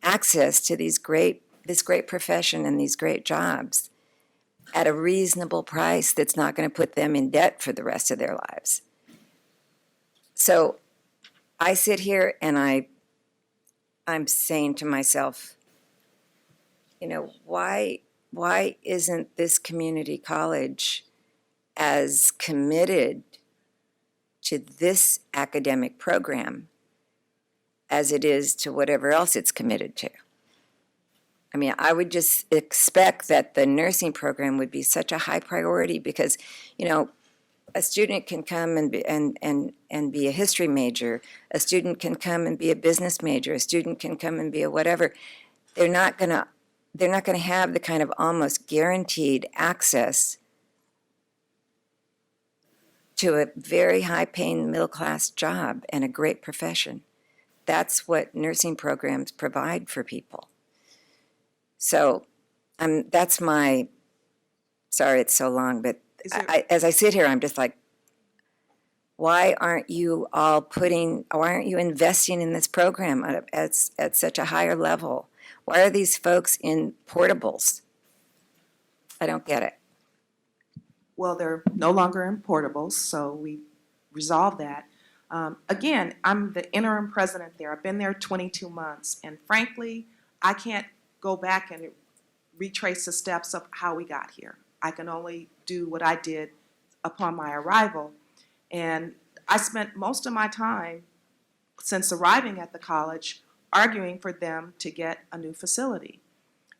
access to this great profession and these great jobs at a reasonable price that's not going to put them in debt for the rest of their lives. So I sit here and I'm saying to myself, why isn't this community college as committed to this academic program as it is to whatever else it's committed to? I mean, I would just expect that the nursing program would be such a high priority because, a student can come and be a history major. A student can come and be a business major. A student can come and be a whatever. They're not going to have the kind of almost guaranteed access to a very high-paying middle-class job and a great profession. That's what nursing programs provide for people. So that's my, sorry it's so long, but as I sit here, I'm just like, why aren't you investing in this program at such a higher level? Why are these folks in portables? I don't get it. Well, they're no longer in portables, so we resolved that. Again, I'm the interim president there. I've been there 22 months, and frankly, I can't go back and retrace the steps of how we got here. I can only do what I did upon my arrival. And I spent most of my time since arriving at the college arguing for them to get a new facility.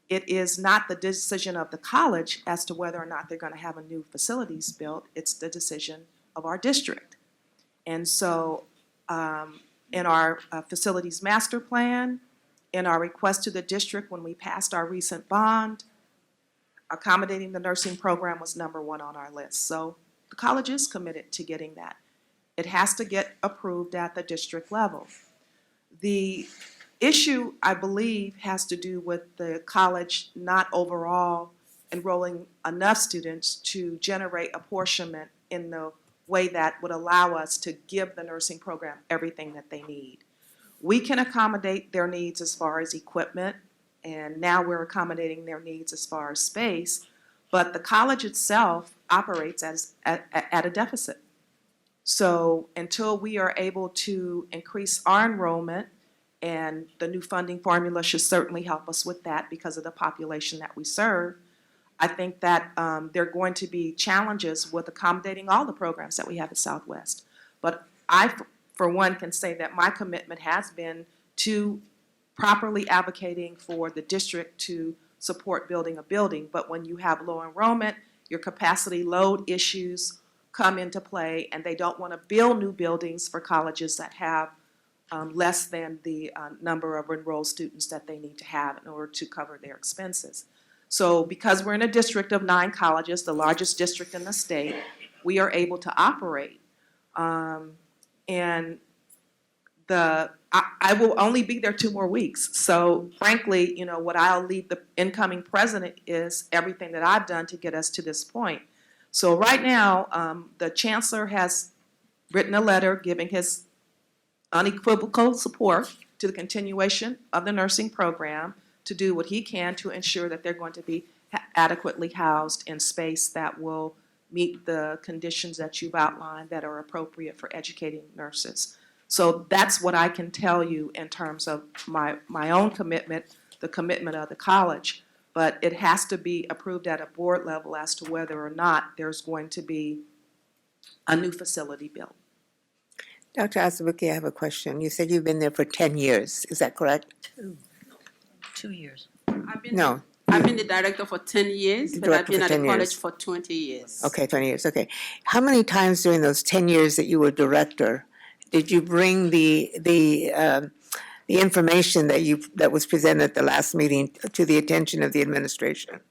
It is not the decision of the college as to whether or not they're going to have a new facilities built. It's the decision of our district. And so in our facilities master plan, in our request to the district when we passed our recent bond, accommodating the nursing program was number one on our list. So the college is committed to getting that. It has to get approved at the district level. The issue, I believe, has to do with the college not overall enrolling enough students to generate apportionment in the way that would allow us to give the nursing program everything that they need. We can accommodate their needs as far as equipment, and now we're accommodating their needs as far as space, but the college itself operates at a deficit. So until we are able to increase our enrollment, and the new funding formula should certainly help us with that because of the population that we serve, I think that there are going to be challenges with accommodating all the programs that we have at Southwest. But I, for one, can say that my commitment has been to properly advocating for the district to support building a building. But when you have low enrollment, your capacity load issues come into play, and they don't want to build new buildings for colleges that have less than the number of enrolled students that they need to have in order to cover their expenses. So because we're in a district of 9 colleges, the largest district in the state, we are able to operate. And I will only be there 2 more weeks. So frankly, you know, what I'll leave the incoming president is everything that I've done to get us to this point. So right now, the chancellor has written a letter giving his unequivocal support to the continuation of the nursing program, to do what he can to ensure that they're going to be adequately housed in space that will meet the conditions that you've outlined that are appropriate for educating nurses. So that's what I can tell you in terms of my own commitment, the commitment of the college. But it has to be approved at a board level as to whether or not there's going to be a new facility built. Dr. Azubuike, I have a question. You said you've been there for 10 years. Is that correct? 2 years. No. I've been the director for 10 years, but I've Director been for at the 10 college years. for 20 years. Okay, 20 years, okay. How many times during those 10 years that you were director did you bring the information that was presented at the last meeting to the attention of the administration?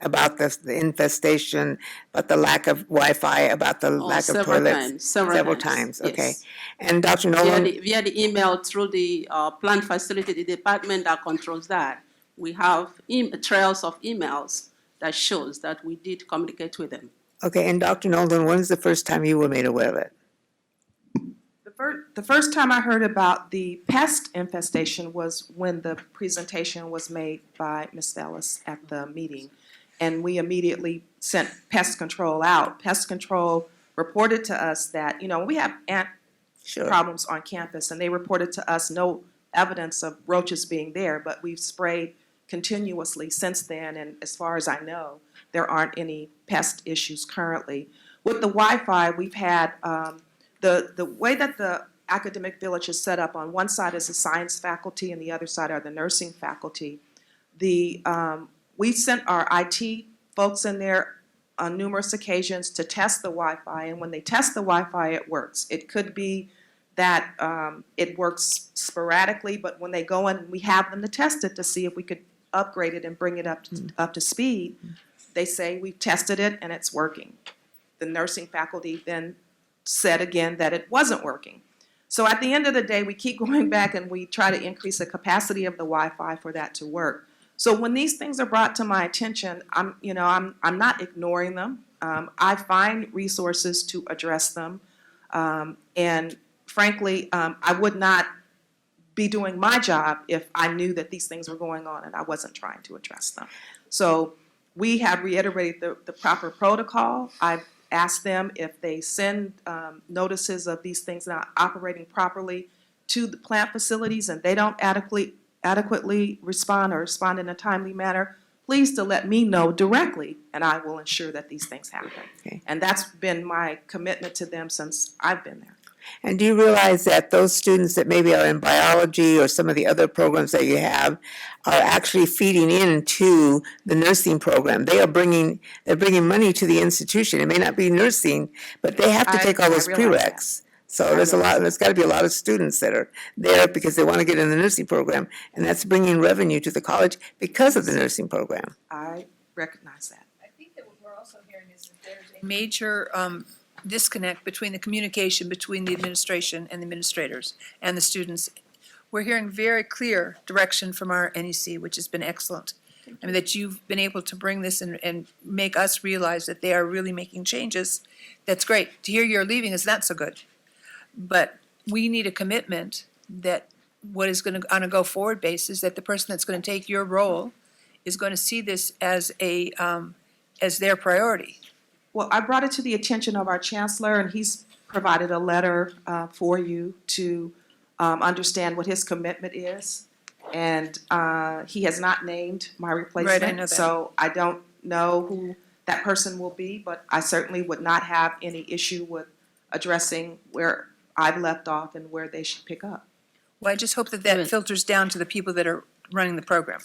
About the infestation, about the lack of Wi-Fi, about the lack of several toilets? times, several times, times, okay. yes. And Dr. Nolan? Via the email through the plant facility, the department that controls that, we have trails of emails that shows that we did communicate with them. Okay, and Dr. Nolan, when's the first time you were made aware of it? The first time I heard about the pest infestation was when the presentation was made by Ms. Ellis at the meeting. And we immediately sent pest control out. Pest control reported to us that, you know, we have ant problems on campus, and they reported to us no evidence of roaches being there, but we've sprayed continuously since then, and as far as I know, there aren't any pest issues currently. With the Wi-Fi, we've had the way that the academic village is set up, on one side is the science faculty and the other side are the nursing faculty. We sent our IT folks in there on numerous occasions to test the Wi-Fi, and when they test the Wi-Fi, it works. It could be that it works sporadically, but when they go in, we have them to test it to see if we could upgrade it and bring it up to speed. They say we've tested it and it's working. The nursing faculty then said again that it wasn't working. So at the end of the day, we keep going back and we try to increase the capacity of the Wi-Fi for that to work. So when these things are brought to my attention, I'm not ignoring them. I find resources to address them, and frankly, I would not be doing my job if I knew that these things were going on and I wasn't trying to address them. So we have reiterated the proper protocol. I've asked them if they send notices of these things not operating properly to the plant facilities and they don't adequately respond or respond in a timely manner, please to let me know directly, and I will ensure that these things happen. Okay. And that's been my commitment to them since I've been there. And do you realize that those students that maybe are in biology or some of the other programs that you have are actually feeding into the nursing program? They're bringing money to the institution. It may not be nursing, but they have to take all those prereqs. So there's got to be a lot of students that are there because they want to get in the nursing program, and that's bringing revenue to the college because of the nursing program. I recognize that. I think that what we're also hearing is that there's a major disconnect between the communication between the administration and the administrators and the students. We're hearing very clear direction from our NEC, which has been excellent. I mean, that you've been able to bring this and make us realize that they are really making changes. That's great. To hear you're leaving is not so good. But we need a commitment that what is going to, on a go-forward basis, that the person that's going to take your role is going to see this as their priority. Well, I brought it to the attention of our chancellor, and he's provided a letter for you to understand what his commitment is. And he has not named my replacement. Right, I know that. So I don't know who that person will be, but I certainly would not have any issue with addressing where I've left off and where they should pick up. Well, I just hope that that filters down to the people that are running the program.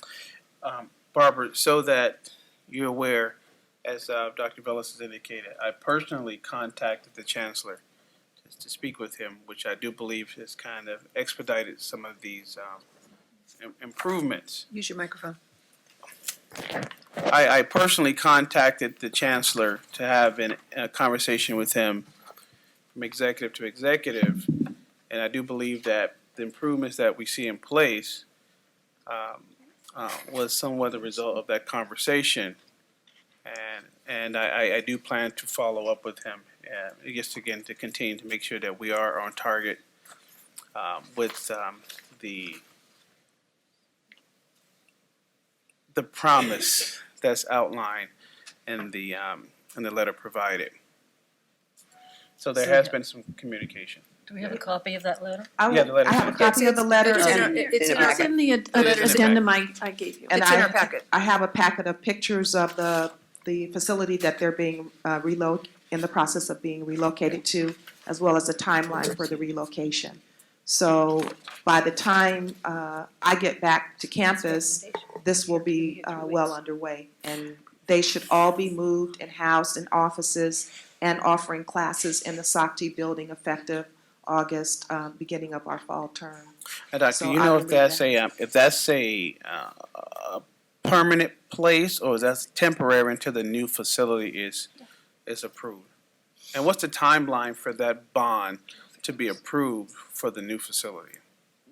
Barbara, so that you're aware, as Dr. Velez has indicated, I personally contacted the chancellor to speak with him, which I do believe has kind of expedited some of these improvements. Use your microphone. I personally contacted the chancellor to have a conversation with him from executive to executive, and I do believe that the improvements that we see in place was somewhat the result of that conversation. And I do plan to follow up with him, just again to continue to make sure that we are on target with the promise that's outlined in the letter provided. So there has been some communication. Do we have a copy of that letter? Yeah, the letter's I have a in- copy of the letter. It's in our- and- it's in It's in the It is in the addendum I gave you. And It's in our packet. I have a packet of pictures of the facility that they're being in the process of being relocated to, as well as a timeline for the relocation. So by the time I get back to campus, this will be well underway. And they should all be moved and housed in offices and offering classes in the SOCT building effective August, beginning of our fall term. And Doctor, So you I know believe if that's a permanent place or is that temporary until the new facility is approved? And what's the timeline for that bond to be approved for the new facility?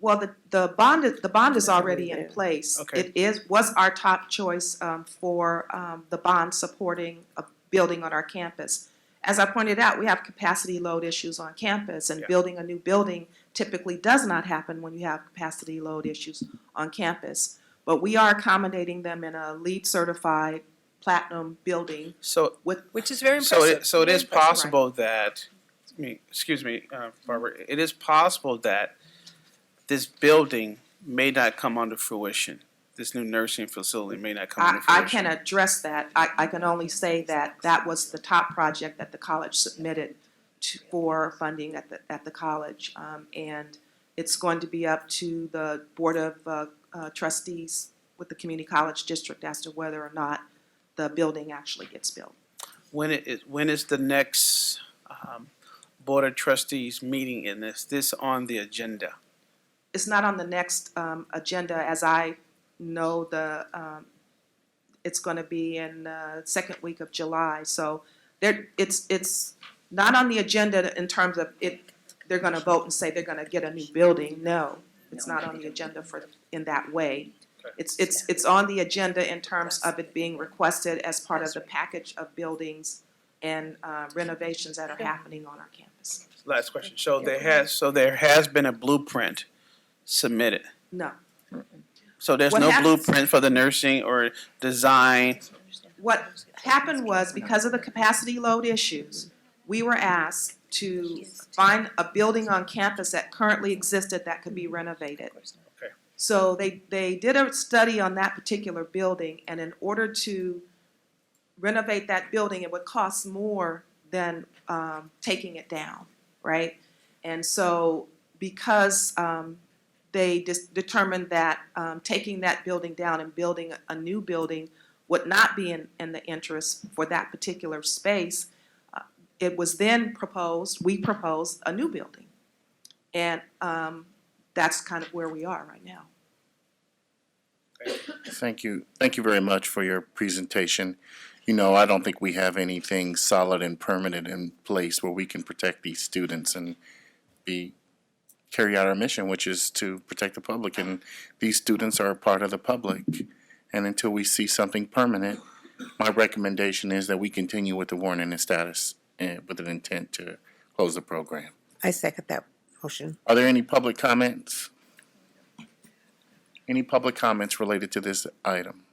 Well, the bond is already in place. Okay. It was our top choice for the bond supporting a building on our campus. As I pointed out, we have capacity load issues on campus, and Yeah. building a new building typically does not happen when you have capacity load issues on campus. But we are accommodating them in a LEED certified platinum building So, Which is very impressive. so it is Very impressive, possible that, excuse me, Barbara, it is possible that this building may not come under fruition. This new nursing facility may not come under I fruition. can address that. I can only say that that was the top project that the college submitted for funding at the college. And it's going to be up to the Board of Trustees with the Community College District as to whether or not the building actually gets built. When is the next Board of Trustees meeting in this on the agenda? It's not on the next agenda, as I know it's going to be in the second week of July. So it's not on the agenda in terms of they're going to vote and say they're going to get a new building. No, it's not on the agenda in that way. It's on the agenda in terms of it being requested as part of the package of buildings and renovations that are happening on our campus. Last question. So there has been a blueprint submitted. No. So there's What no happens- blueprint for the nursing or design. What happened was, because of the capacity load issues, we were asked to find a building on campus that currently existed that could be renovated. Okay. So they did a study on that particular building, and in order to renovate that building, it would cost more than taking it down, right? And so because they determined that taking that building down and building a new building would not be in the interest for that particular space, it was then we proposed a new building. And that's kind of where we are right now. Thank you. Thank you very much for your presentation. You know, I don't think we have anything solid and permanent in place where we can protect these students and carry out our mission, which is to protect the public. And these students are a part of the public. And until we see something permanent, my recommendation is that we continue with the warning and status with an intent to close the program. I second that motion. Are there any public comments? Any public comments related to this item?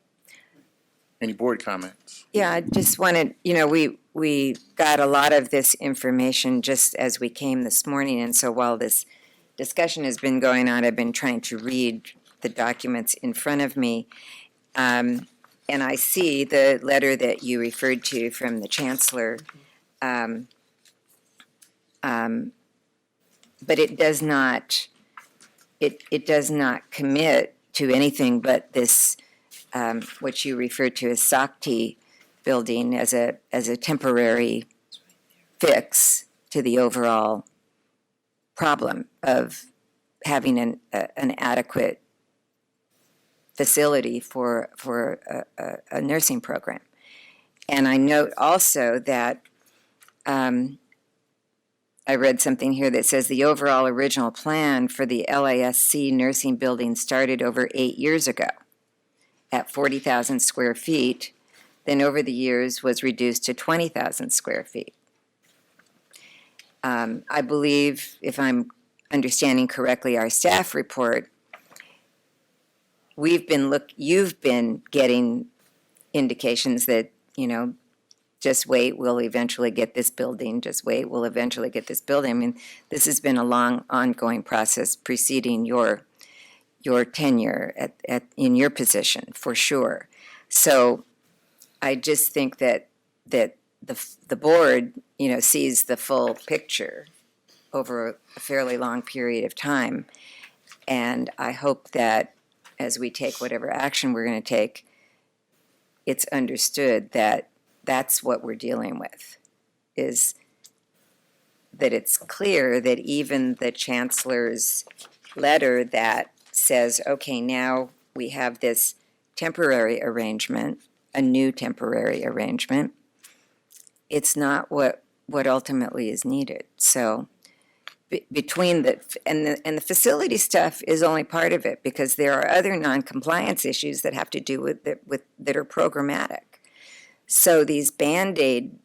Any board comments? Yeah, I just wanted, we got a lot of this information just as we came this morning, and so while this discussion has been going on, I've been trying to read the documents in front of me. And I see the letter that you referred to from the chancellor. But it does not, it does not commit to anything but this, what you referred to as SACTI building as a temporary fix to the overall problem of having an adequate facility for a nursing program. And I note also that I read something here that says the overall original plan for the LASC nursing building started over 8 years ago at 40,000 square feet, then over the years was reduced to 20,000 square feet. I believe, if I'm understanding correctly, our staff report, you've been getting indications that, just wait, we'll eventually get this building, just wait, we'll eventually get this building. I mean, this has been a long, ongoing process preceding your tenure in your position, for sure. So I just think that the board, sees the full picture over a fairly long period of time. And I hope that as we take whatever action we're going to take, it's understood that that's what we're dealing with, is that it's clear that even the chancellor's letter that says, okay, now we have this temporary arrangement, a new temporary arrangement, it's not what ultimately is needed. So between the facility stuff is only part of it, because there are other non-compliance issues that have to do with that are programmatic. So these Band-Aid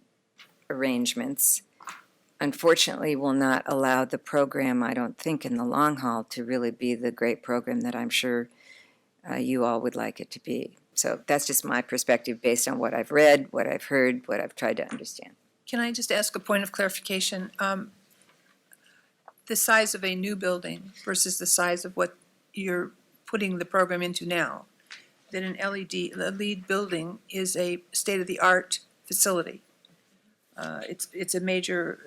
arrangements, unfortunately, will not allow the program, I don't think, in the long haul, to really be the great program that I'm sure you all would like it to be. So that's just my perspective based on what I've read, what I've heard, what I've tried to understand. Can I just ask a point of clarification? The size of a new building versus the size of what you're putting the program into now, that an LEED building is a state-of-the-art facility. It's a major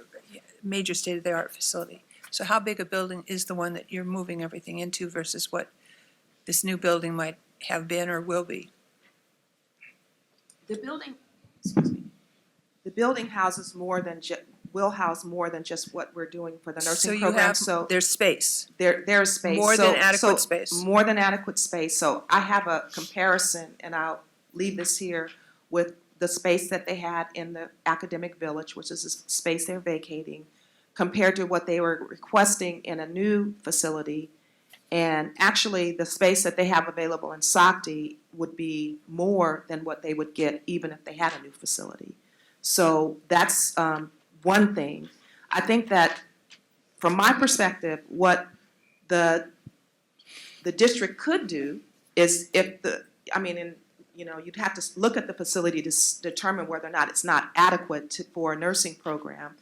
state-of-the-art facility. So how big a building is the one that you're moving everything into versus what this new building might have been or will be? The building houses more than will house more than just what we're doing for the nursing program. So there's space. There's space. More than adequate space. More than adequate space. So I have a comparison, and I'll leave this here, with the space that they had in the academic village, which is the space they're vacating, compared to what they were requesting in a new facility. And actually, the space that they have available in SACTI would be more than what they would get even if they had a new facility. So that's one thing. I think that from my perspective, what the the district could do is if the, I mean, and, you know, you'd have to look at the facility to determine whether or not it's not adequate for a nursing program.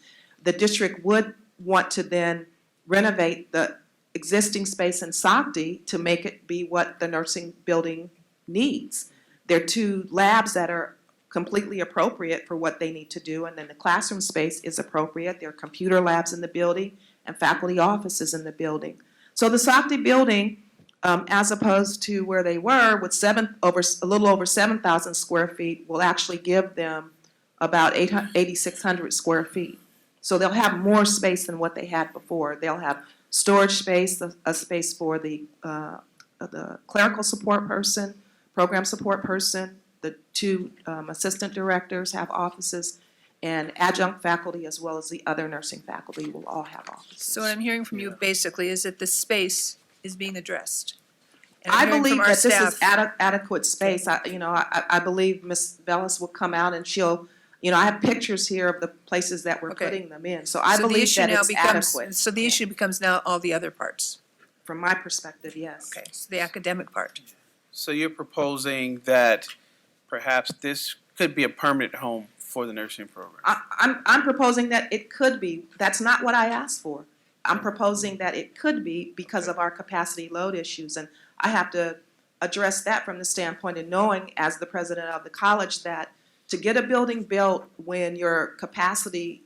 The district would want to then renovate the existing space in Sakti to make it be what the nursing building needs. There are 2 labs that are completely appropriate for what they need to do, and then the classroom space is appropriate. There are computer labs in the building and faculty offices in the building. So the Sakti building, as opposed to where they were with a little over 7,000 square feet, will actually give them about 8,600 square feet. So they'll have more space than what they had before. They'll have storage space, a space for the clerical support person, program support person. The 2 assistant directors have offices, and adjunct faculty as well as the other nursing faculty will all have offices. So what I'm hearing from you basically is that the space is being addressed. And I'm I hearing believe from our that this is staff- adequate space. I believe Ms. Bellis will come out and she'll, I have pictures here of the places that we're Okay. putting them in. So I So the believe issue that now it's becomes- adequate. So the issue becomes now all the other parts. From my perspective, yes. Okay, so the academic part. So you're proposing that perhaps this could be a permanent home for the nursing program? I'm proposing that it could be. That's not what I asked for. I'm proposing that it could be because of our capacity load issues. And I have to address that from the standpoint of knowing, as the president of the college, that to get a building built when your capacity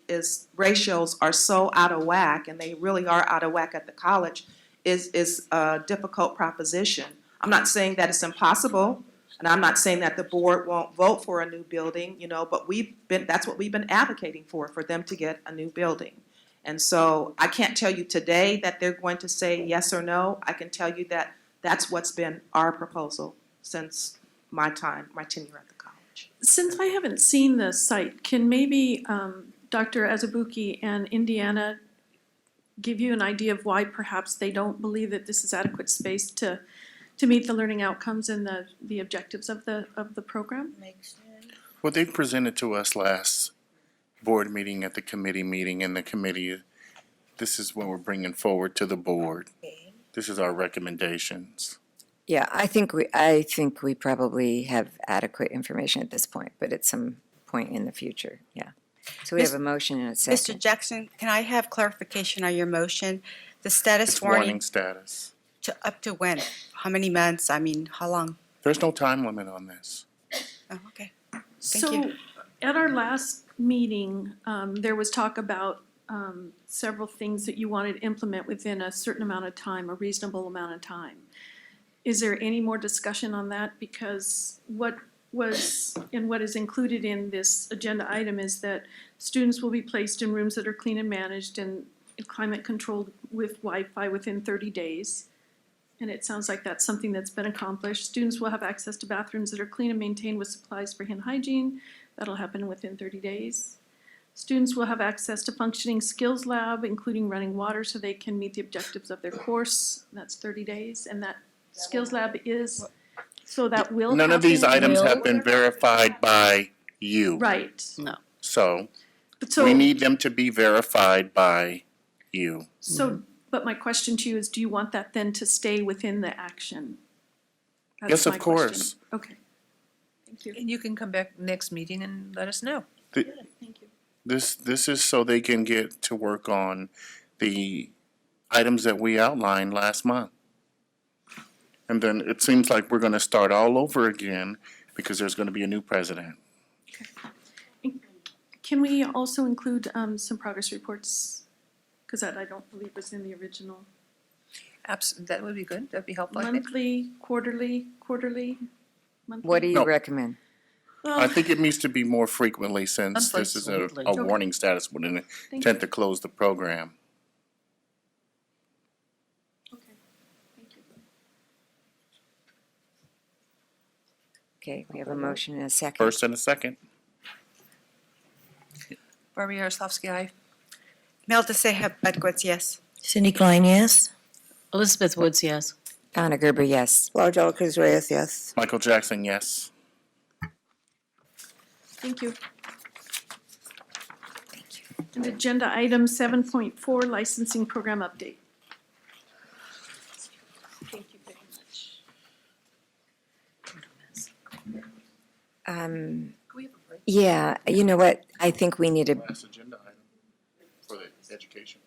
ratios are so out of whack, and they really are out of whack at the college, is a difficult proposition. I'm not saying that it's impossible, and I'm not saying that the board won't vote for a new building, but that's what we've been advocating for them to get a new building. And so I can't tell you today that they're going to say yes or no. I can tell you that that's what's been our proposal since my tenure at the college. Since I haven't seen the site, can maybe Dr. Azubuki and Indiana give you an idea of why perhaps they don't believe that this is adequate space to meet the learning outcomes and the objectives of the program? What they presented to us last board meeting at the committee meeting, and the committee, this is what we're bringing forward to the board. This is our recommendations. Yeah, I think we probably have adequate information at this point, but at some point in the future, yeah. So we have a motion and a Mr. second. Jackson, can I have clarification on your motion? The status It's warning warning status. up to when? How many months? I mean, how long? There's no time limit on this. Oh, okay. So, at our last meeting, there was talk about several things that you wanted to implement within a certain amount of time, a reasonable amount of time. Is there any more discussion on that? Because what was, and what is included in this agenda item is that students will be placed in rooms that are clean and managed and climate controlled with Wi-Fi within 30 days. And it sounds like that's something that's been accomplished. Students will have access to bathrooms that are clean and maintained with supplies for hand hygiene. That'll happen within 30 days. Students will have access to functioning skills lab, including running water, so they can meet the objectives of their course. That's 30 days. And that skills lab is, so that will happen. None of these items Will. have been verified by you. Right. No. So But so, we need them to be verified by you. so, but my question to you is, do you want that then to stay within the action? That's Yes, of my question. course. Okay. Thank you. And you can come back next meeting and let us know. Thank you. This is so they can get to work on the items that we outlined last month. And then it seems like we're gonna start all over again because there's gonna be a new president. Can we also include some progress reports? Because that I don't believe was in the original. That would be good. That'd be helpful, I think. Monthly, quarterly, monthly? What do you No. recommend? I Well, think it needs to be more frequently since this is a Monthly. warning status with an Thank intent to close the program. okay, thank you. Okay, we have a motion and a second. First and a second. Barbara Yaroslavsky, aye. Melda Sehab Edwards, yes. Cindy Klein, yes? Elizabeth Woods, yes. Donna Gerber, yes. Laura Delacruz Reyes, yes. Michael Jackson, yes. Thank you. Thank you. And agenda item 7.4, licensing program update. Thank you very much. Yeah, you know what? I think we need to, Last agenda item for the education.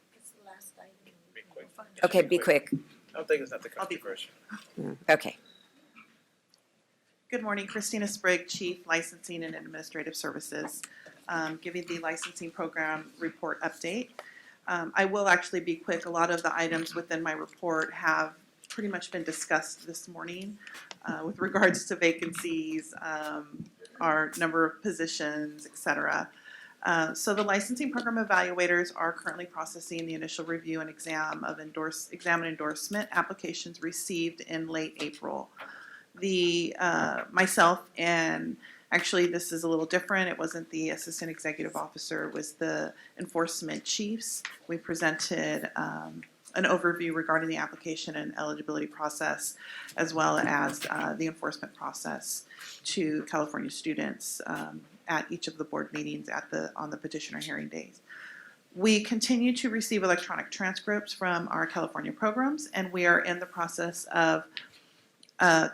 okay, be quick. I don't think it's not the controversial. Okay. Good morning, Christina Sprague, Chief Licensing and Administrative Services, giving the licensing program report update. I will actually be quick. A lot of the items within my report have pretty much been discussed this morning with regards to vacancies, our number of positions, et cetera. So the licensing program evaluators are currently processing the initial review and exam and endorsement applications received in late April. Myself and actually this is a little different. It wasn't the assistant executive officer, it was the enforcement chiefs. We presented an overview regarding the application and eligibility process, as well as the enforcement process to California students at each of the board meetings on the petitioner hearing days. We continue to receive electronic transcripts from our California programs, and we are in the process of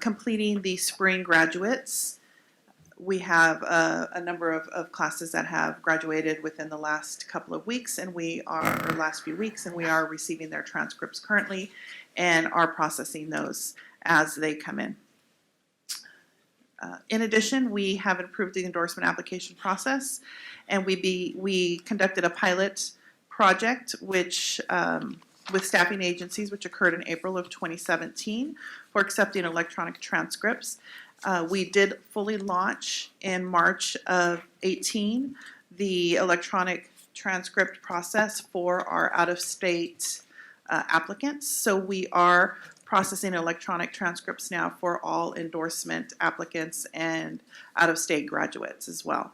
completing the spring graduates. We have a number of classes that have graduated within the last couple of weeks, or last few weeks, and we are receiving their transcripts currently and are processing those as they come in. In addition, we have improved the endorsement application process, and we conducted a pilot project which with staffing agencies, which occurred in April of 2017 for accepting electronic transcripts. We did fully launch in March of 18 the electronic transcript process for our out-of-state applicants. So we are processing electronic transcripts now for all endorsement applicants and out-of-state graduates as well.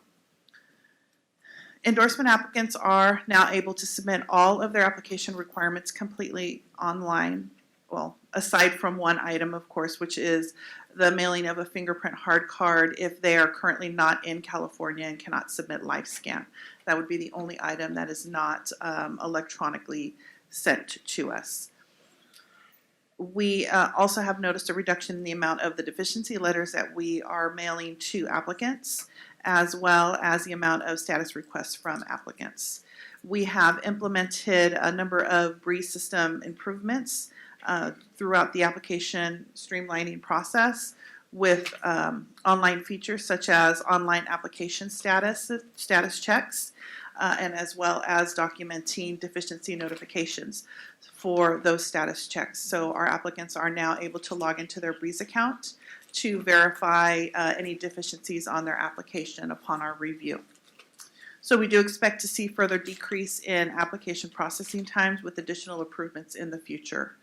Endorsement applicants are now able to submit all of their application requirements completely online. Well, aside from one item, of course, which is the mailing of a fingerprint hard card if they are currently not in California and cannot submit LifeScan. That would be the only item that is not electronically sent to us. We also have noticed a reduction in the amount of the deficiency letters that we are mailing to applicants, as well as the amount of status requests from applicants. We have implemented a number of BREEZE system improvements throughout the application streamlining process with online features such as online application status checks, and as well as documenting deficiency notifications for those status checks. So our applicants are now able to log into their BREEZE account to verify any deficiencies on their application upon our review. So we do expect to see further decrease in application processing times with additional improvements in the future.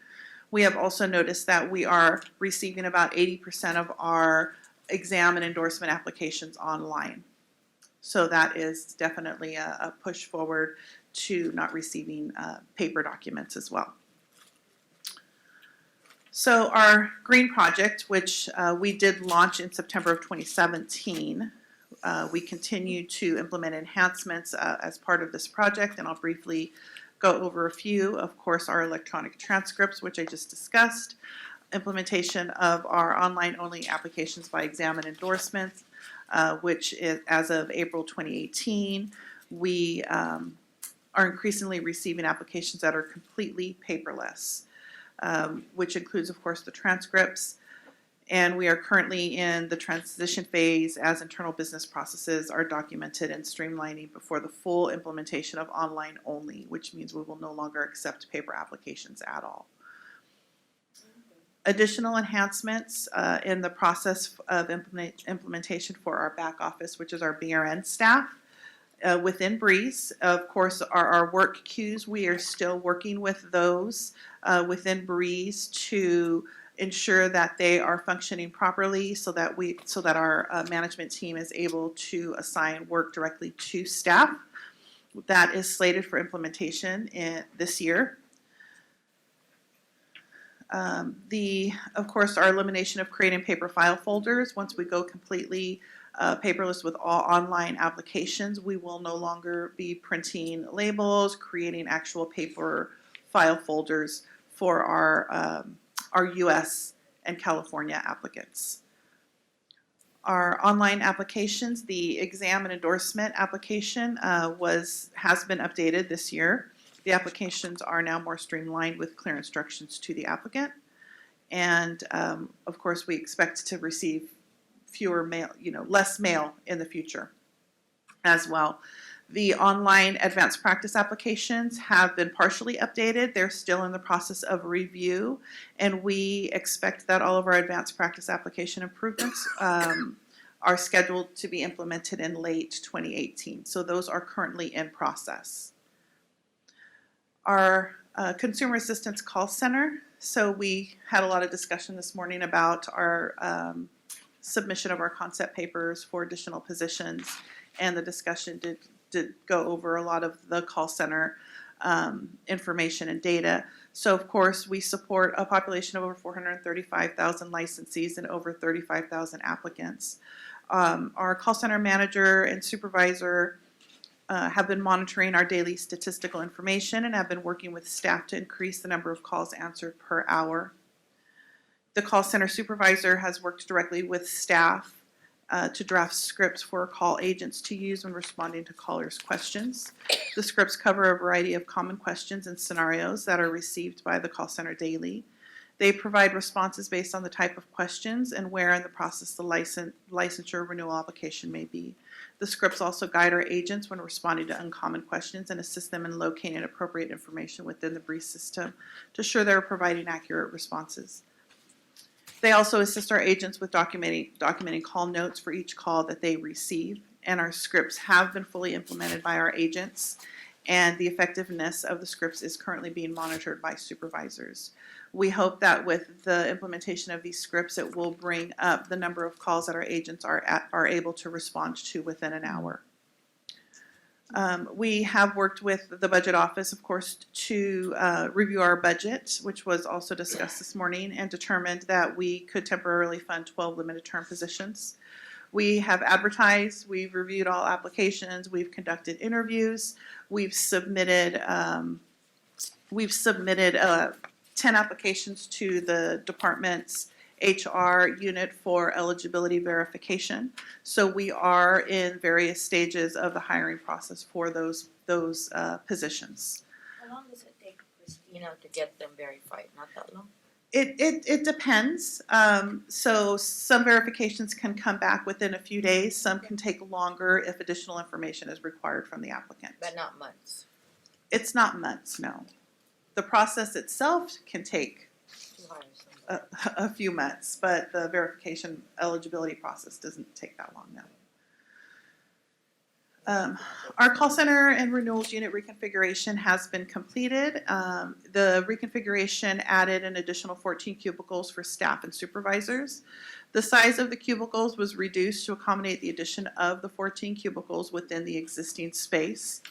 We have also noticed that we are receiving about 80% of our exam and endorsement applications online. So that is definitely a push forward to not receiving paper documents as well. So our green project, which we did launch in September of 2017, we continue to implement enhancements as part of this project, and I'll briefly go over a few. Of course, our electronic transcripts, which I just discussed, implementation of our online-only applications by exam and endorsements, which is, as of April 2018, we are increasingly receiving applications that are completely paperless, which includes, of course, the transcripts. And we are currently in the transition phase as internal business processes are documented and streamlining before the full implementation of online only, which means we will no longer accept paper applications at all. Additional enhancements in the process of implementation for our back office, which is our BRN staff within BREEZE. Of course, our work queues, we are still working with those within BREEZE to ensure that they are functioning properly so that our management team is able to assign work directly to staff. That is slated for implementation this year. Of course, our elimination of creating paper file folders. Once we go completely paperless with all online applications, we will no longer be printing labels, creating actual paper file folders for our U.S. and California applicants. Our online applications, the exam and endorsement application has been updated this year. The applications are now more streamlined with clear instructions to the applicant. And of course, we expect to receive fewer mail, less mail in the future as well. The online advanced practice applications have been partially updated. They're still in the process of review, and we expect that all of our advanced practice application improvements are scheduled to be implemented in late 2018. So those are currently in process. Our consumer assistance call center. So we had a lot of discussion this morning about our submission of our concept papers for additional positions, and the discussion did go over a lot of the call center information and data. So of course, we support a population of over 435,000 licensees and over 35,000 applicants. Our call center manager and supervisor have been monitoring our daily statistical information and have been working with staff to increase the number of calls answered per hour. The call center supervisor has worked directly with staff to draft scripts for call agents to use when responding to callers' questions. The scripts cover a variety of common questions and scenarios that are received by the call center daily. They provide responses based on the type of questions and where in the process the licensure renewal application may be. The scripts also guide our agents when responding to uncommon questions and assist them in locating appropriate information within the brief system to ensure they're providing accurate responses. They also assist our agents with documenting call notes for each call that they receive, and our scripts have been fully implemented by our agents, and the effectiveness of the scripts is currently being monitored by supervisors. We hope that with the implementation of these scripts, it will bring up the number of calls that our agents are able to respond to within an hour. We have worked with the budget office, of course, to review our budget, which was also discussed this morning, and determined that we could temporarily fund 12 limited term positions. We have advertised, we've reviewed all applications, we've conducted interviews, we've submitted 10 applications to the department's HR unit for eligibility verification. So we are in various stages of the hiring process for those positions. How long does it take, Christina, to get them verified? Not that long? It depends. So some verifications can come back within a few days. Some can take longer if additional information is required from the applicant. But not months. It's not months, no. The process itself can take a few months, but the verification eligibility process doesn't take that long now. Our call center and renewals unit reconfiguration has been completed. The reconfiguration added an additional 14 cubicles for staff and supervisors. The size of the cubicles was reduced to accommodate the addition of the 14 cubicles within the existing space.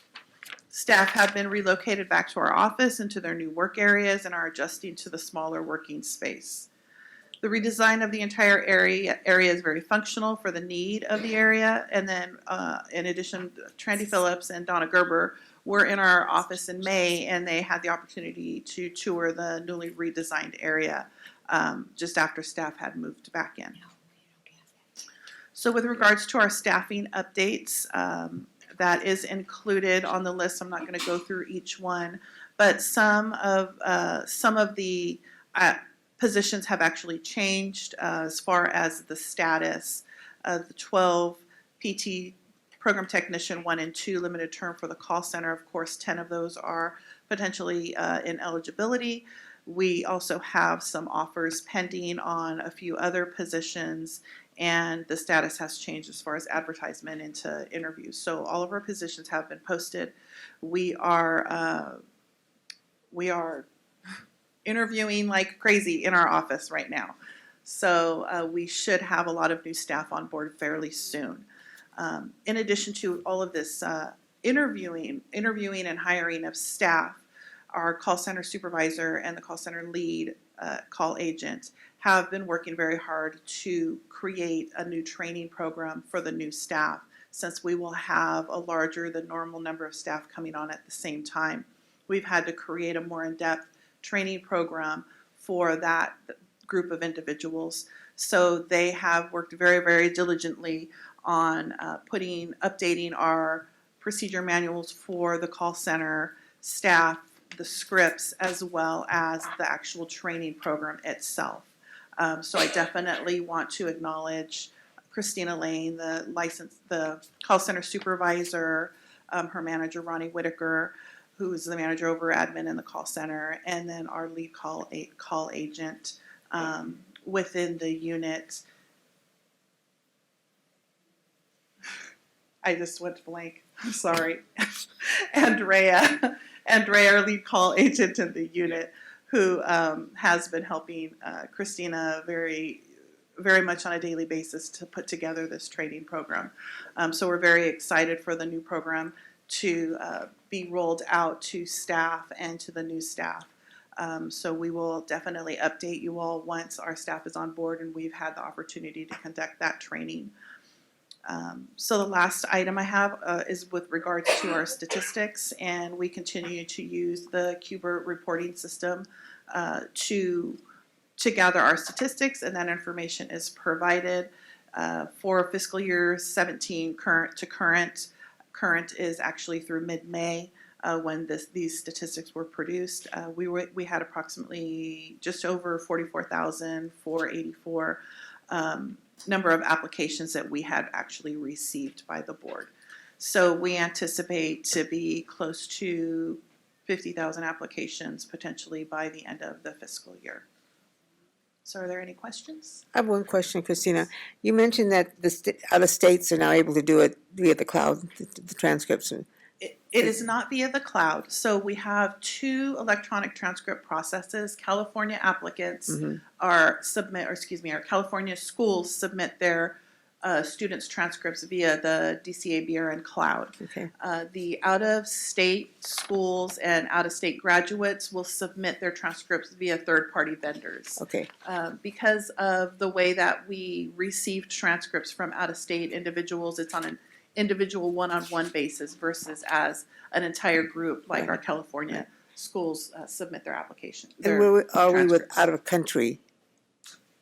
Staff have been relocated back to our office into their new work areas and are adjusting to the smaller working space. The redesign of the entire area is very functional for the need of the area. And then in addition, Trandy Phillips and Donna Gerber were in our office in May, and they had the opportunity to tour the newly redesigned area just after staff had moved back in. So with regards to our staffing updates, that is included on the list. I'm not going to go through each one, but some of the positions have actually changed as far as the status of the 12 PT program technician 1 and 2 limited term for the call center. Of course, 10 of those are potentially in eligibility. We also have some offers pending on a few other positions, and the status has changed as far as advertisement into interviews. So all of our positions have been posted. We are interviewing like crazy in our office right now. So we should have a lot of new staff on board fairly soon. In addition to all of this interviewing and hiring of staff, our call center supervisor and the call center lead call agent have been working very hard to create a new training program for the new staff, since we will have a larger than normal number of staff coming on at the same time. We've had to create a more in-depth training program for that group of individuals So they have worked very, very diligently on updating our procedure manuals for the call center staff, the scripts, as well as the actual training program itself. So I definitely want to acknowledge Christina Lane, the call center supervisor, her manager Ronnie Whitaker, who is the manager over admin in the call center, and then our lead call agent within the unit. I just went blank. I'm sorry. Andrea, our lead call agent in the unit, who has been helping Christina very, very much on a daily basis to put together this training program. So we're very excited for the new program to be rolled out to staff and to the new staff. So we will definitely update you all once our staff is on board and we've had the opportunity to conduct that training. So the last item I have is with regards to our statistics, and we continue to use the QBERT reporting system to gather our statistics, and that information is provided for fiscal year 17 current to current. Current is actually through mid-May when these statistics were produced. We had approximately just over 44,484 number of applications that we had actually received by the board. So we anticipate to be close to 50,000 applications potentially by the end of the fiscal year. So are there any questions? I have one question, Christina. You mentioned that other states are now able to do it via the cloud, the transcripts. It is not via the cloud. So we have two electronic transcript processes. California applicants our California schools submit their students' transcripts via the DCA BRN cloud. Okay. The out-of-state schools and out-of-state graduates will submit their transcripts via third-party vendors. Okay. Because of the way that we received transcripts from out-of-state individuals, it's on an individual one-on-one basis versus as an entire group like our California schools submit their application. And where are we with out-of-country?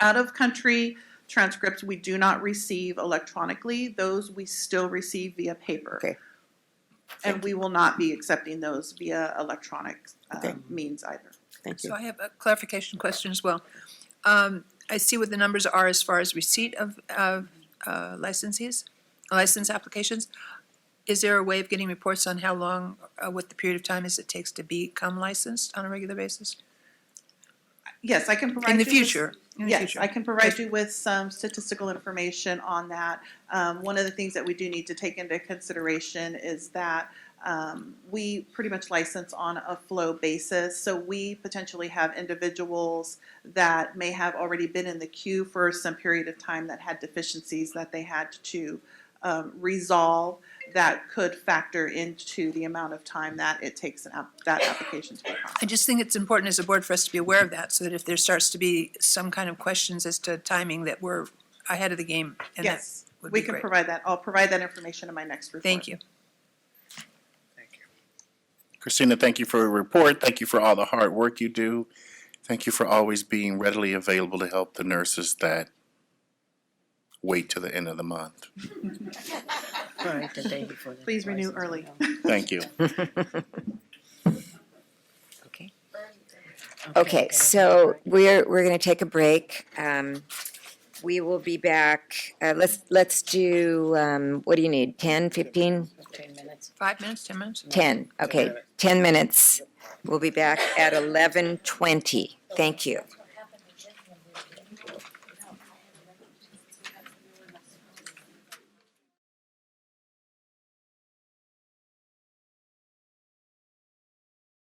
Out-of-country transcripts we do not receive electronically. Those we still receive via paper. Okay. And we will not be accepting those via electronic means either. Thank you. So I have a clarification question as well. I see what the numbers are as far as receipt of license applications. Is there a way of getting reports on how long, what the period of time is it takes to become licensed on a regular basis? Yes, I can provide In the you with- future. Yes, I can provide you with some statistical information on that. One of the things that we do need to take into consideration is that we pretty much license on a flow basis. So we potentially have individuals that may have already been in the queue for some period of time that had deficiencies that they had to resolve that could factor into the amount of time that it takes that application to be processed. I just think it's important as a board for us to be aware of that, so that if there starts to be some kind of questions as to timing, that we're ahead of the game. And that Yes, would we be can great. provide that. I'll provide that information in my next report. Thank you. Christina, thank you for your report. Thank you for all the hard work you do. Thank you for always being readily available to help the nurses that wait to the end of the month. Please renew early. Thank you. Okay. Okay, so we're going to take a break. We will be back, let's do, what do you need, 10, 15? 5 minutes, 10 minutes? 10, okay, 10 minutes. We'll be back at 11:20. Thank you.